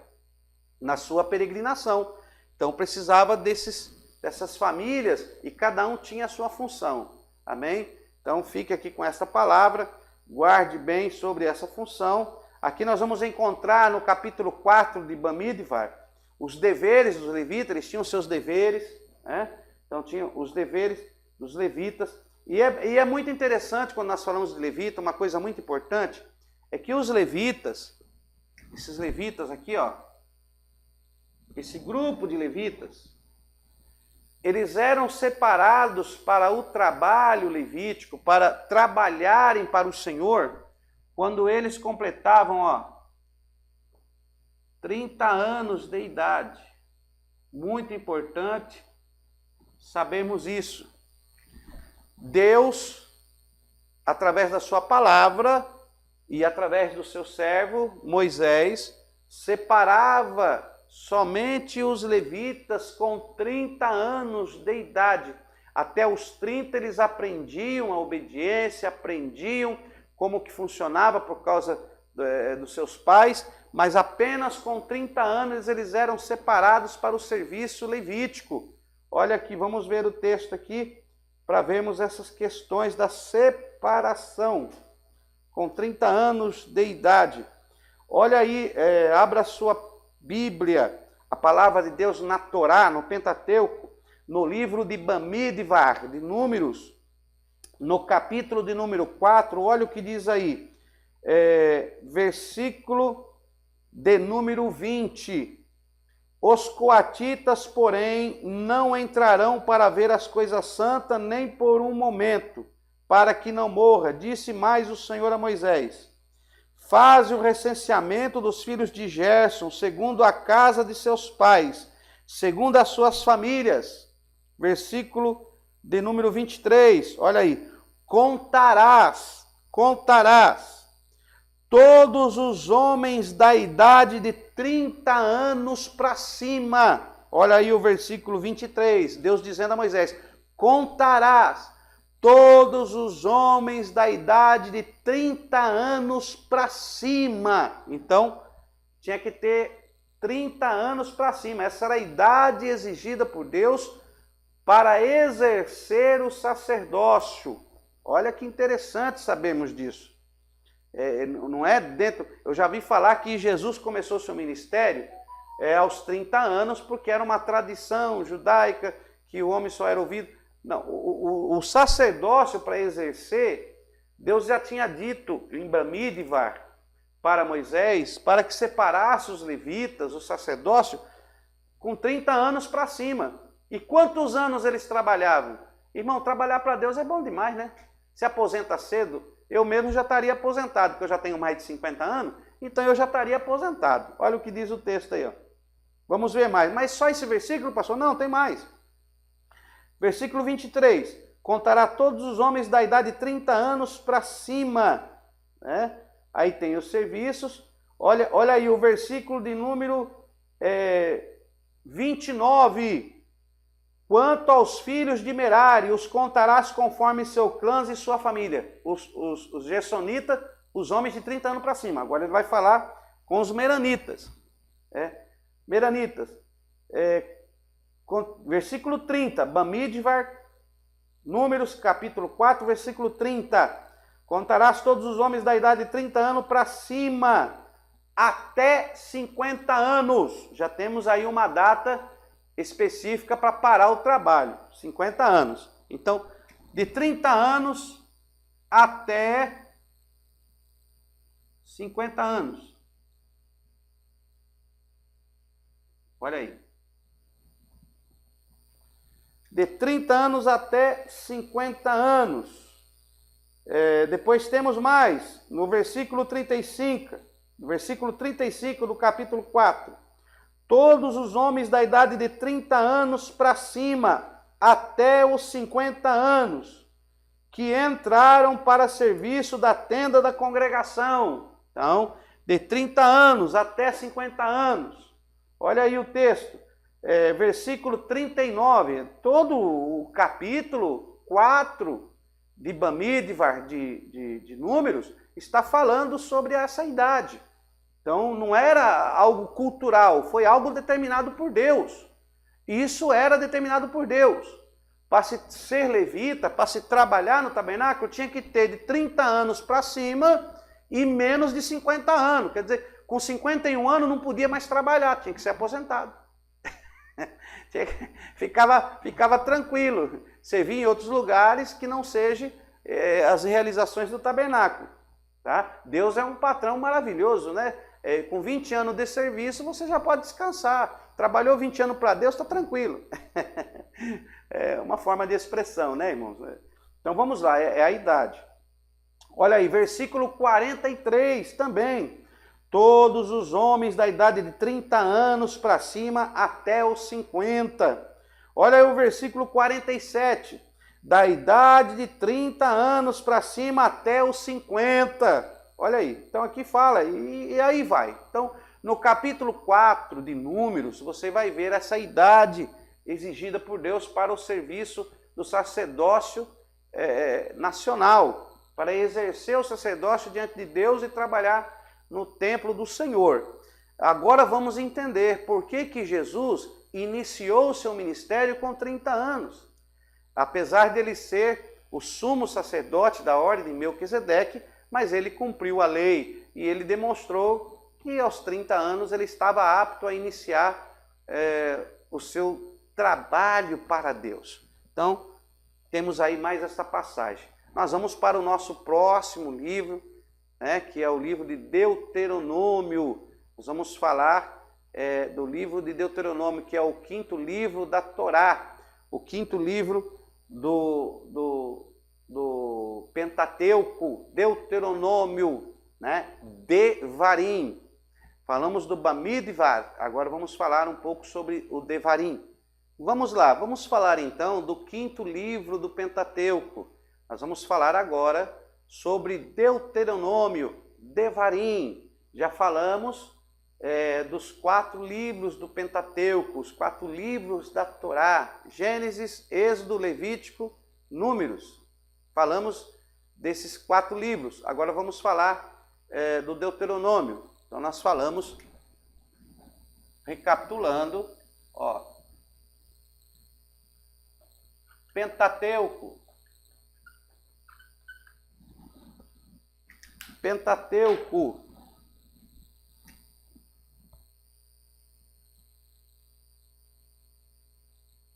na sua peregrinação. Então precisava dessas famílias e cada um tinha a sua função. Amém? Então fique aqui com essa palavra, guarde bem sobre essa função. Aqui nós vamos encontrar no capítulo 4 de Bamidbar os deveres dos levitas. Eles tinham seus deveres, né? Então tinham os deveres dos levitas. E é muito interessante quando nós falamos de levita, uma coisa muito importante, é que os levitas, esses levitas aqui, ó, esse grupo de levitas, eles eram separados para o trabalho levítico, para trabalharem para o Senhor, quando eles completavam, 30 anos de idade. Muito importante sabermos isso. Deus, através da sua palavra e através do seu servo Moisés, separava somente os levitas com 30 anos de idade. Até os 30 eles aprendiam a obediência, aprendiam como que funcionava por causa dos seus pais, mas apenas com 30 anos eles eram separados para o serviço levítico. Olha aqui, vamos ver o texto aqui, para vermos essas questões da separação, com 30 anos de idade. Olha aí, abra a sua Bíblia, a palavra de Deus na Torá, no Pentateuco, no livro de Bamidbar, de Números, no capítulo de número 4, olha o que diz aí, versículo de número 20. Os coatitas, porém, não entrarão para ver as coisas santas, nem por um momento, para que não morra. Disse mais o Senhor a Moisés: faze o recenseamento dos filhos de Gerson, segundo a casa de seus pais, segundo as suas famílias. Versículo de número 23, olha aí. Contarás todos os homens da idade de 30 anos para cima. Olha aí o versículo 23, Deus dizendo a Moisés: contarás todos os homens da idade de 30 anos para cima. Então, tinha que ter 30 anos para cima. Essa era a idade exigida por Deus para exercer o sacerdócio. Olha que interessante sabermos disso. Não é dentro... Eu já vi falar que Jesus começou seu ministério aos 30 anos, porque era uma tradição judaica que o homem só era ouvido. Não, o sacerdócio para exercer, Deus já tinha dito em Bamidbar para Moisés, para que separasse os levitas, o sacerdócio, com 30 anos para cima. E quantos anos eles trabalhavam? Irmão, trabalhar para Deus é bom demais, né? Se aposenta cedo, eu mesmo já estaria aposentado, porque eu já tenho mais de 50 anos, então eu já estaria aposentado. Olha o que diz o texto aí, ó. Vamos ver mais. Mas só esse versículo, pastor? Não, tem mais. Versículo 23. Contará todos os homens da idade de 30 anos para cima. Né? Aí tem os serviços. Olha aí o versículo de número 29. Quanto aos filhos de Merari, os contarás conforme seu clã e sua família. Os gersonitas, os homens de 30 anos para cima. Agora ele vai falar com os meranitas. Meranitas. Versículo 30. Bamidvar, Números, capítulo 4, versículo 30. Contarás todos os homens da idade de 30 anos para cima, até 50 anos. Já temos aí uma data específica para parar o trabalho, 50 anos. Então, de 30 anos até 50 anos. Olha aí. De 30 anos até 50 anos. Depois temos mais, no versículo 35, do capítulo 4. Todos os homens da idade de 30 anos para cima, até os 50 anos, que entraram para serviço da tenda da congregação. Então, de 30 anos até 50 anos. Olha aí o texto, versículo 39, todo o capítulo 4 de Bamidvar, de Números, está falando sobre essa idade. Então, não era algo cultural, foi algo determinado por Deus. Isso era determinado por Deus. Para se ser levita, para se trabalhar no tabernáculo, tinha que ter de 30 anos para cima e menos de 50 anos. Quer dizer, com 51 anos não podia mais trabalhar, tinha que ser aposentado. Ficava tranquilo, servir em outros lugares que não sejam as realizações do tabernáculo. Tá? Deus é um patrão maravilhoso, né? Com 20 anos de serviço você já pode descansar. Trabalhou 20 anos para Deus, está tranquilo. É uma forma de expressão, né, irmãos? Então vamos lá, é a idade. Olha aí, versículo 43 também. Todos os homens da idade de 30 anos para cima até os 50. Olha aí o versículo 47. Da idade de 30 anos para cima até os 50. Olha aí, então aqui fala, e aí vai. Então, no capítulo 4 de Números, você vai ver essa idade exigida por Deus para o serviço do sacerdócio nacional, para exercer o sacerdócio diante de Deus e trabalhar no templo do Senhor. Agora vamos entender por que Jesus iniciou o seu ministério com 30 anos. Apesar dele ser o sumo sacerdote da ordem de Melquisedeque, mas ele cumpriu a lei e ele demonstrou que aos 30 anos ele estava apto a iniciar o seu trabalho para Deus. Então, temos aí mais essa passagem. Nós vamos para o nosso próximo livro, que é o livro de Deuteronômio. Nós vamos falar do livro de Deuteronômio, que é o quinto livro da Torá, o quinto livro do Pentateuco, Deuteronômio, Devarim. Falamos do Bamidvar, agora vamos falar um pouco sobre o Devarim. Vamos lá, vamos falar então do quinto livro do Pentateuco. Nós vamos falar agora sobre Deuteronômio, Devarim. Já falamos dos 4 livros do Pentateuco, os 4 livros da Torá, Gênesis, Êxodo, Levítico, Números. Falamos desses 4 livros. Agora vamos falar do Deuteronômio. Então nós falamos, recapitulando, Pentateuco,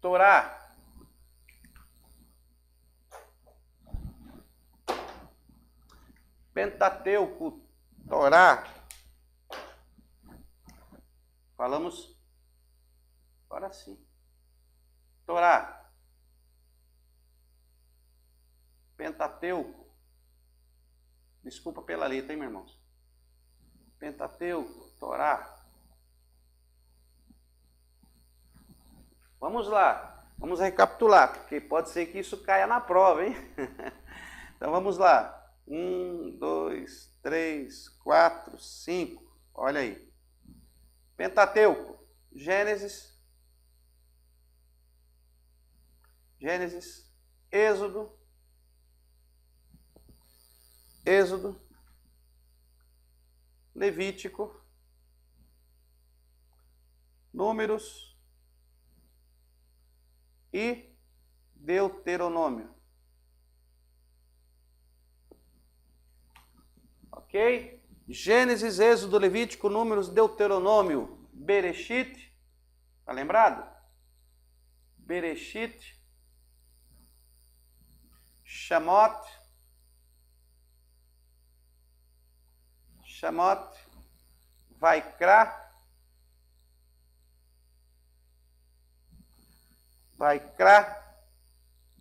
Torá, Pentateuco, Torá, Falamos, agora sim. Torá, Pentateuco. Desculpa pela letra, hein, meus irmãos? Pentateuco, Torá. Vamos lá, vamos recapitular, porque pode ser que isso caia na prova, hein? Então vamos lá. 1, 2, 3, 4, 5. Olha aí. Pentateuco, Gênesis, Êxodo, Levítico, Números e Deuteronômio. Ok? Gênesis, Êxodo, Levítico, Números, Deuteronômio, Bereshit, tá lembrado? Bereshit, Shemot, Vaikra,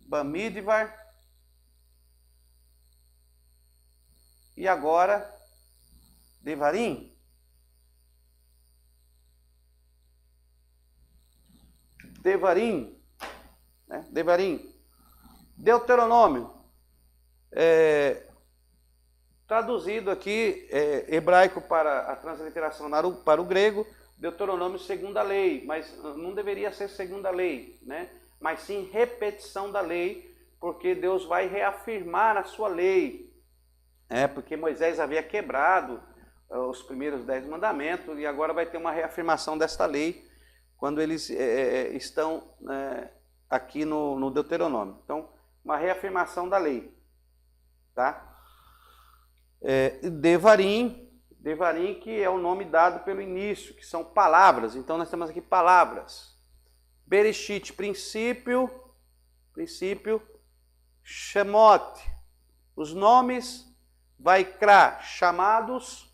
Bamidbar, e agora Devarim. Né? Devarim. Deuteronômio. Traduzido aqui, hebraico para a transliteração para o grego, Deuteronômio segunda lei, mas não deveria ser segunda lei, né? Mas sim repetição da lei, porque Deus vai reafirmar a sua lei. Porque Moisés havia quebrado os primeiros 10 mandamentos e agora vai ter uma reafirmação desta lei quando eles estão aqui no Deuteronômio. Então, uma reafirmação da lei. Tá? Devarim, que é o nome dado pelo início, que são palavras. Então, nós temos aqui palavras. Bereshit, princípio. Shemot, os nomes. Vaikra, chamados.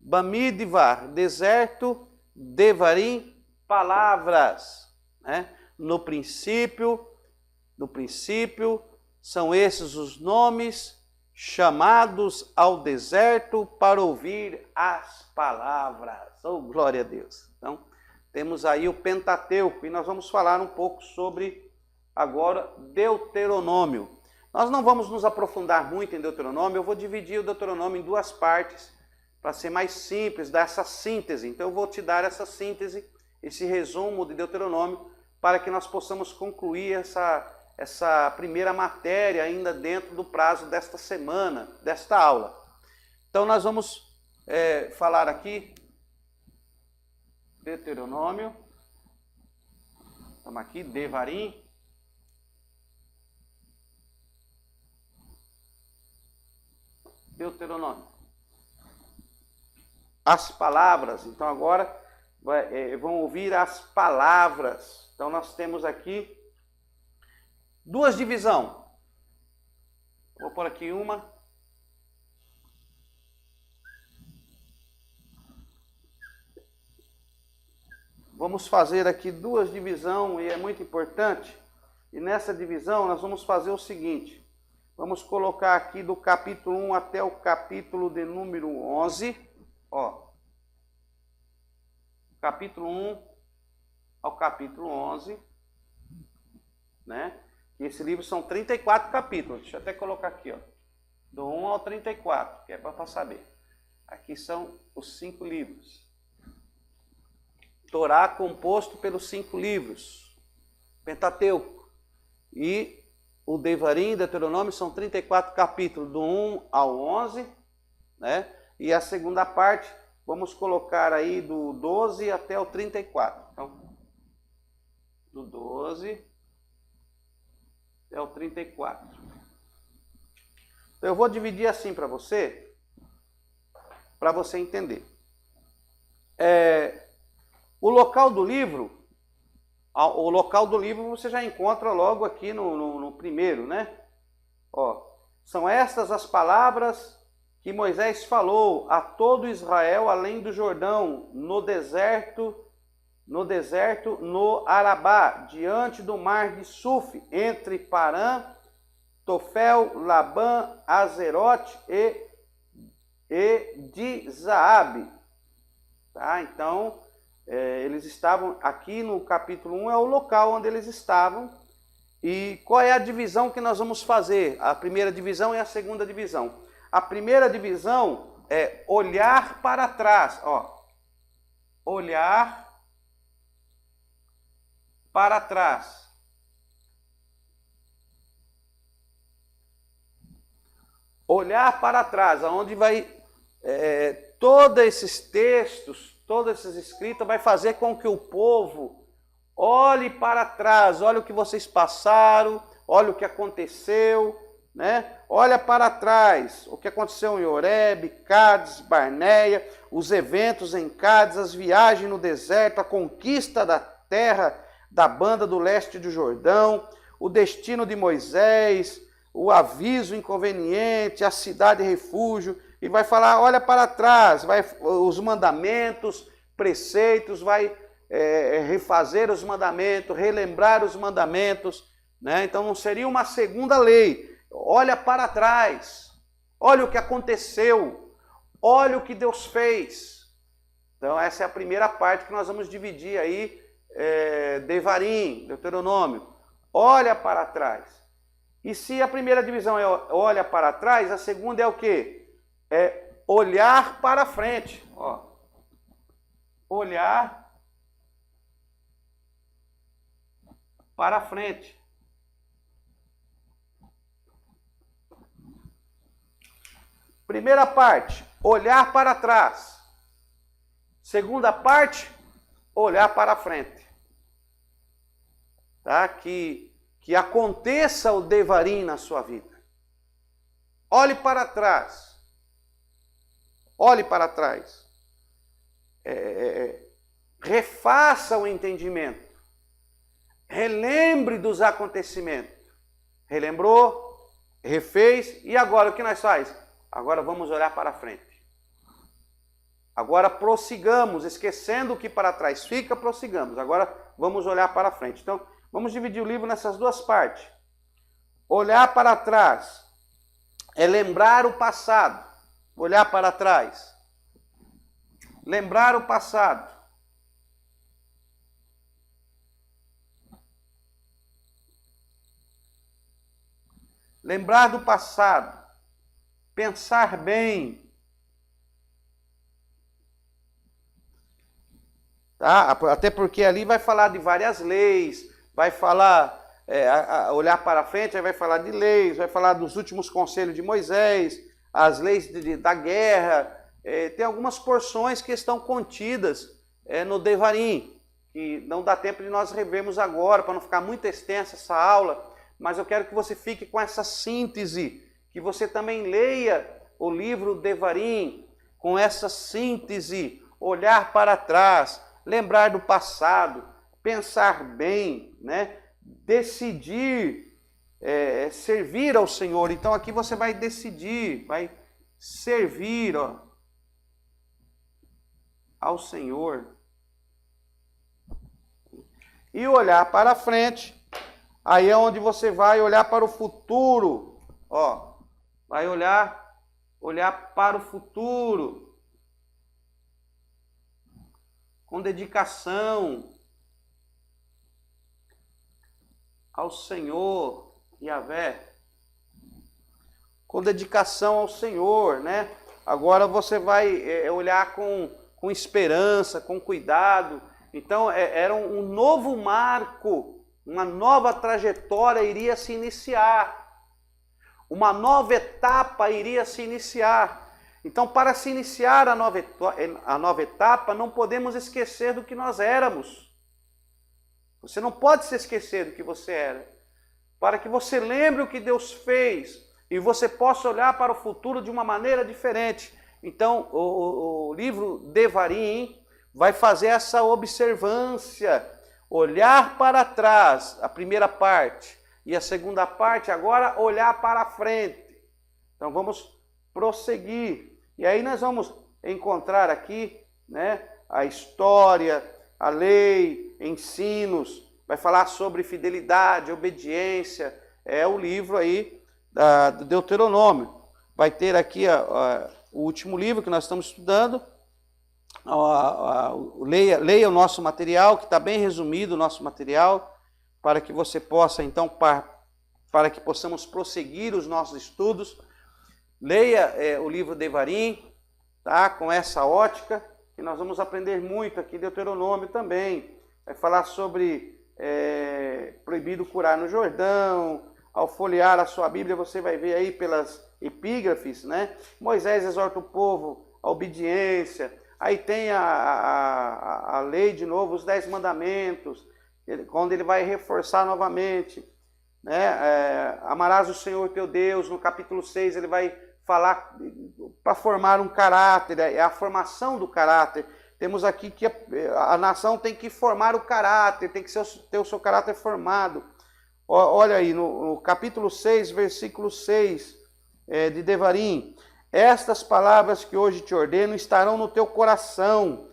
Bamidbar, deserto. Devarim, palavras. Né? No princípio, são esses os nomes chamados ao deserto para ouvir as palavras. Oh, glória a Deus. Então, temos aí o Pentateuco e nós vamos falar um pouco sobre agora Deuteronômio. Nós não vamos nos aprofundar muito em Deuteronômio, eu vou dividir o Deuteronômio em duas partes para ser mais simples, dar essa síntese. Então eu vou te dar essa síntese, esse resumo de Deuteronômio, para que nós possamos concluir essa primeira matéria ainda dentro do prazo desta semana, desta aula. Então nós vamos falar aqui, Deuteronômio, estamos aqui, Devarim, Deuteronômio. As palavras, então agora vão ouvir as palavras. Então nós temos aqui duas divisões. Vou pôr aqui uma. Vamos fazer aqui duas divisões e é muito importante. E nessa divisão nós vamos fazer o seguinte. Vamos colocar aqui do capítulo 1 até o capítulo de número 11. Ó. Capítulo 1 ao capítulo 11. Né? Esse livro são 34 capítulos. Deixa eu até colocar aqui, ó. Do 1 ao 34, que é para saber. Aqui são os 5 livros. Torá composto pelos 5 livros. Pentateuco. E o Devarim e Deuteronômio são 34 capítulos, do 1 ao 11. Né? E a segunda parte, vamos colocar aí do 12 até o 34. Então, do 12 é o 34. Então, eu vou dividir assim para você entender. O local do livro você já encontra logo aqui no primeiro, né? Ó, são estas as palavras que Moisés falou a todo Israel além do Jordão, no deserto no deserto, no Arabá, diante do mar de Suf, entre Parã, Tofel, Labã, Azerote e de Zaabe. Tá? Então, eles estavam aqui no capítulo 1, é o local onde eles estavam. E qual é a divisão que nós vamos fazer? A primeira divisão e a segunda divisão. A primeira divisão é olhar para trás. Ó, olhar para trás. Olhar para trás, aonde vai todos esses textos, todas essas escritas, vai fazer com que o povo olhe para trás, olha o que vocês passaram, olha o que aconteceu, né? Olha para trás, o que aconteceu em Horebe, Cádiz, Barneia, os eventos em Cádiz, as viagens no deserto, a conquista da terra da banda do leste do Jordão, o destino de Moisés, o aviso inconveniente, a cidade refúgio, e vai falar, olha para trás, os mandamentos, preceitos, vai refazer os mandamentos, relembrar os mandamentos, né? Então não seria uma segunda lei. Olha para trás, olha o que aconteceu, olha o que Deus fez. Então essa é a primeira parte que nós vamos dividir aí, Devarim, Deuteronômio. Olha para trás. E se a primeira divisão é olha para trás, a segunda é o quê? É olhar para frente. Ó. Olhar para frente. Primeira parte, olhar para trás. Segunda parte, olhar para frente. Tá? Que aconteça o Devarim na sua vida. Olhe para trás. Olhe para trás. Refaça o entendimento. Relembre dos acontecimentos. Relembrou, refez, e agora o que nós faz? Agora vamos olhar para frente. Agora prossigamos, esquecendo o que para trás fica, prossigamos. Agora vamos olhar para frente. Então, vamos dividir o livro nessas duas partes. Olhar para trás é lembrar o passado. Olhar para trás. Lembrar o passado. Lembrar do passado. Pensar bem. Tá? Até porque ali vai falar de várias leis, vai falar, olhar para frente, aí vai falar de leis, vai falar dos últimos conselhos de Moisés, as leis da guerra. Tem algumas porções que estão contidas no Devarim, que não dá tempo de nós revermos agora, para não ficar muito extensa essa aula, mas eu quero que você fique com essa síntese, que você também leia o livro Devarim com essa síntese, olhar para trás, lembrar do passado, pensar bem, né? Decidir servir ao Senhor. Então aqui você vai decidir, vai servir ao Senhor. E olhar para frente, aí é onde você vai olhar para o futuro, ó. Vai olhar para o futuro, com dedicação ao Senhor, Yahvé, com dedicação ao Senhor, né? Agora você vai olhar com esperança, com cuidado. Então era um novo marco, uma nova trajetória iria se iniciar. Uma nova etapa iria se iniciar. Então, para se iniciar a nova etapa, não podemos esquecer do que nós éramos. Você não pode se esquecer do que você era. Para que você lembre o que Deus fez e você possa olhar para o futuro de uma maneira diferente. Então, o livro Devarim vai fazer essa observância, olhar para trás, a primeira parte. E a segunda parte, agora, olhar para frente. Então, vamos prosseguir. E aí nós vamos encontrar aqui, né, a história, a lei, ensinos, vai falar sobre fidelidade, obediência. É o livro aí do Deuteronômio. Vai ter aqui o último livro que nós estamos estudando. Leia o nosso material, que está bem resumido o nosso material, para que você possa, então, para que possamos prosseguir os nossos estudos. Leia o livro Devarim, tá? Com essa ótica, que nós vamos aprender muito aqui. Deuteronômio também vai falar sobre proibido curar no Jordão. Ao folhear a sua Bíblia, você vai ver aí pelas epígrafes, né? Moisés exorta o povo à obediência. Aí tem a lei de novo, os 10 mandamentos, quando ele vai reforçar novamente, né? Amarás o Senhor teu Deus. No capítulo 6 ele vai falar para formar um caráter, é a formação do caráter. Temos aqui que a nação tem que formar o caráter, tem que ter o seu caráter formado. Olha aí, no capítulo 6, versículo 6 de Devarim: estas palavras que hoje te ordeno estarão no teu coração,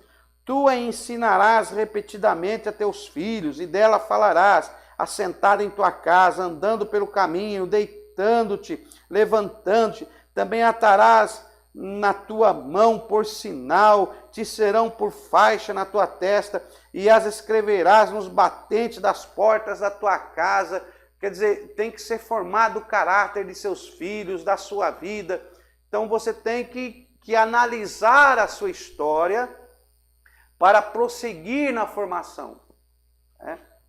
tu a ensinarás repetidamente a teus filhos, e dela falarás, assentado em tua casa, andando pelo caminho, deitando-te, levantando-te. Também atarás na tua mão por sinal, te serão por faixa na tua testa, e as escreverás nos batentes das portas da tua casa. Quer dizer, tem que ser formado o caráter de seus filhos, da sua vida. Então você tem que analisar a sua história para prosseguir na formação.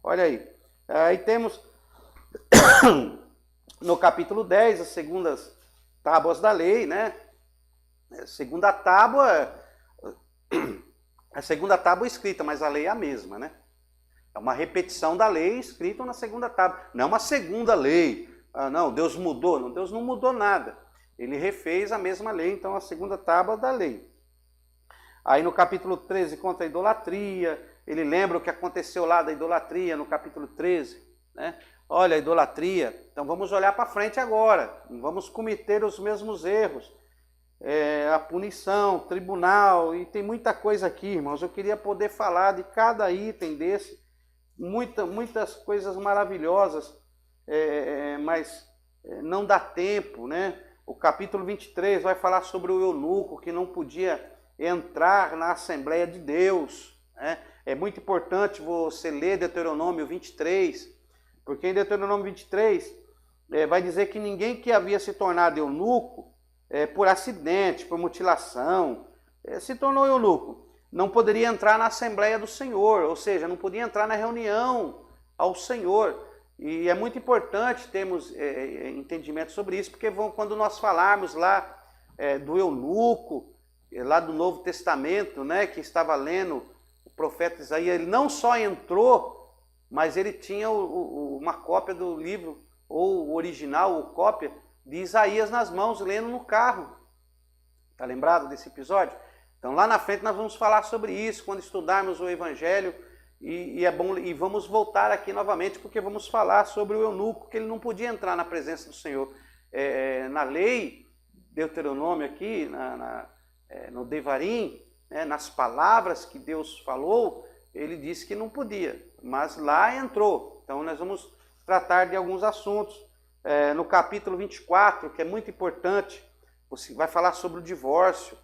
Olha aí. Aí temos no capítulo 10, as segundas tábuas da lei, né? A segunda tábua escrita, mas a lei é a mesma, né? É uma repetição da lei escrita na segunda tábua. Não é uma segunda lei. Não, Deus mudou. Não, Deus não mudou nada. Ele refez a mesma lei, então a segunda tábua da lei. Aí no capítulo 13, contra a idolatria, ele lembra o que aconteceu lá da idolatria, no capítulo 13, né? Olha, a idolatria. Então vamos olhar para frente agora. Não vamos cometer os mesmos erros. A punição, tribunal, e tem muita coisa aqui, irmãos. Eu queria poder falar de cada item desse, muitas coisas maravilhosas, mas não dá tempo, né? O capítulo 23 vai falar sobre o eunuco que não podia entrar na Assembleia de Deus, né? É muito importante você ler Deuteronômio 23, porque em Deuteronômio 23 vai dizer que ninguém que havia se tornado eunuco por acidente, por mutilação, se tornou eunuco, não poderia entrar na Assembleia do Senhor, ou seja, não podia entrar na reunião ao Senhor. E é muito importante termos entendimento sobre isso, porque quando nós falarmos lá do eunuco, lá do Novo Testamento, né, que estava lendo o profeta Isaías, ele não só entrou, mas ele tinha uma cópia do livro, ou o original, ou cópia, de Isaías nas mãos, lendo no carro. Está lembrado desse episódio? Então lá na frente nós vamos falar sobre isso, quando estudarmos o Evangelho, e é bom, e vamos voltar aqui novamente, porque vamos falar sobre o eunuco, que ele não podia entrar na presença do Senhor. Na lei, Deuteronômio aqui, no Devarim, nas palavras que Deus falou, ele disse que não podia, mas lá entrou. Então nós vamos tratar de alguns assuntos. No capítulo 24, que é muito importante, você vai falar sobre o divórcio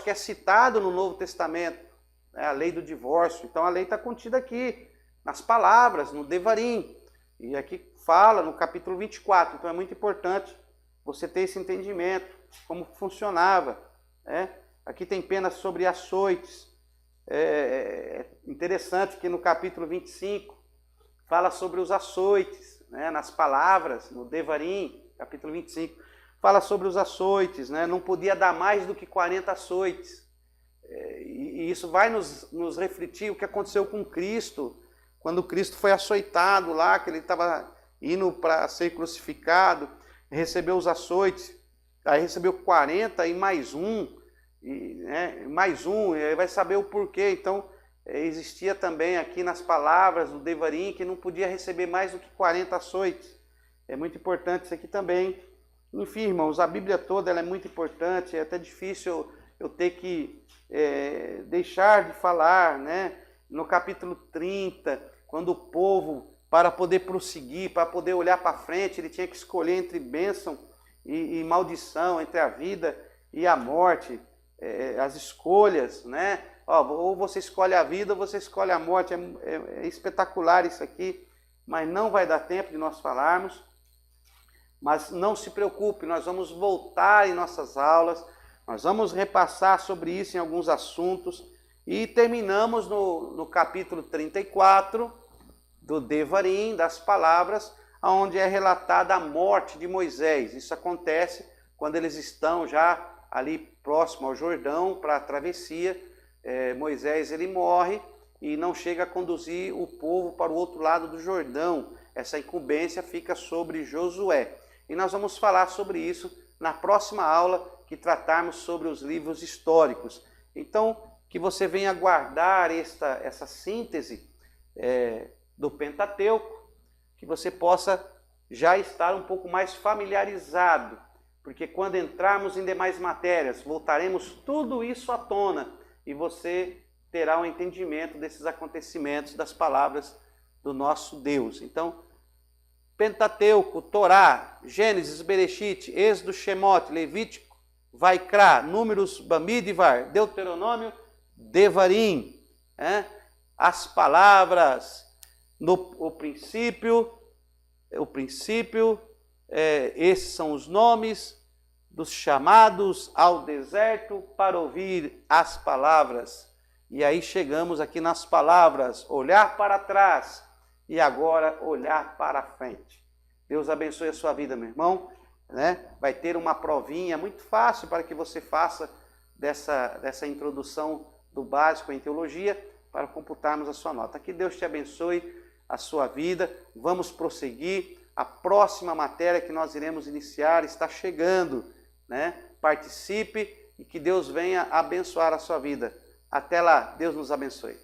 que é citado no Novo Testamento, a lei do divórcio. Então a lei está contida aqui, nas palavras, no Devarim, e aqui fala no capítulo 24, então é muito importante você ter esse entendimento, como funcionava. Aqui tem penas sobre açoites. É interessante que no capítulo 25 fala sobre os açoites, né? Nas palavras, no Devarim, capítulo 25, fala sobre os açoites, né? Não podia dar mais do que 40 açoites. E isso vai nos refletir o que aconteceu com Cristo, quando Cristo foi açoitado lá, que ele estava indo para ser crucificado, recebeu os açoites, aí recebeu 40 e mais um, e aí vai saber o porquê. Então, existia também aqui nas palavras do Devarim que não podia receber mais do que 40 açoites. É muito importante isso aqui também. Enfim, irmãos, a Bíblia toda ela é muito importante, é até difícil eu ter que deixar de falar, né? no capítulo 30, quando o povo, para poder prosseguir, para poder olhar para frente, ele tinha que escolher entre bênção e maldição, entre a vida e a morte, as escolhas, né? Ou você escolhe a vida ou você escolhe a morte. É espetacular isso aqui, mas não vai dar tempo de nós falarmos. Mas não se preocupe, nós vamos voltar em nossas aulas, nós vamos repassar sobre isso em alguns assuntos e terminamos no capítulo 34 do Devarim, das palavras, onde é relatada a morte de Moisés. Isso acontece quando eles estão já ali próximo ao Jordão para a travessia. Moisés ele morre e não chega a conduzir o povo para o outro lado do Jordão. Essa incumbência fica sobre Josué. E nós vamos falar sobre isso na próxima aula que tratarmos sobre os livros históricos. Então, que você venha guardar essa síntese do Pentateuco, que você possa já estar um pouco mais familiarizado, porque quando entrarmos em demais matérias, voltaremos tudo isso à tona e você terá um entendimento desses acontecimentos, das palavras do nosso Deus. Então, Pentateuco, Torá, Gênesis, Bereshit, Êxodo, Shemot, Levítico, Vaikra, Números, Bamidbar, Deuteronômio, Devarim, as palavras, o princípio, esses são os nomes dos chamados ao deserto para ouvir as palavras. E aí chegamos aqui nas palavras, olhar para trás e agora olhar para frente. Deus abençoe a sua vida, meu irmão. Vai ter uma provinha muito fácil para que você faça dessa introdução do básico em teologia para computarmos a sua nota. Que Deus te abençoe a sua vida. Vamos prosseguir. A próxima matéria que nós iremos iniciar está chegando, Participe e que Deus venha abençoar a sua vida. Até lá, Deus nos abençoe.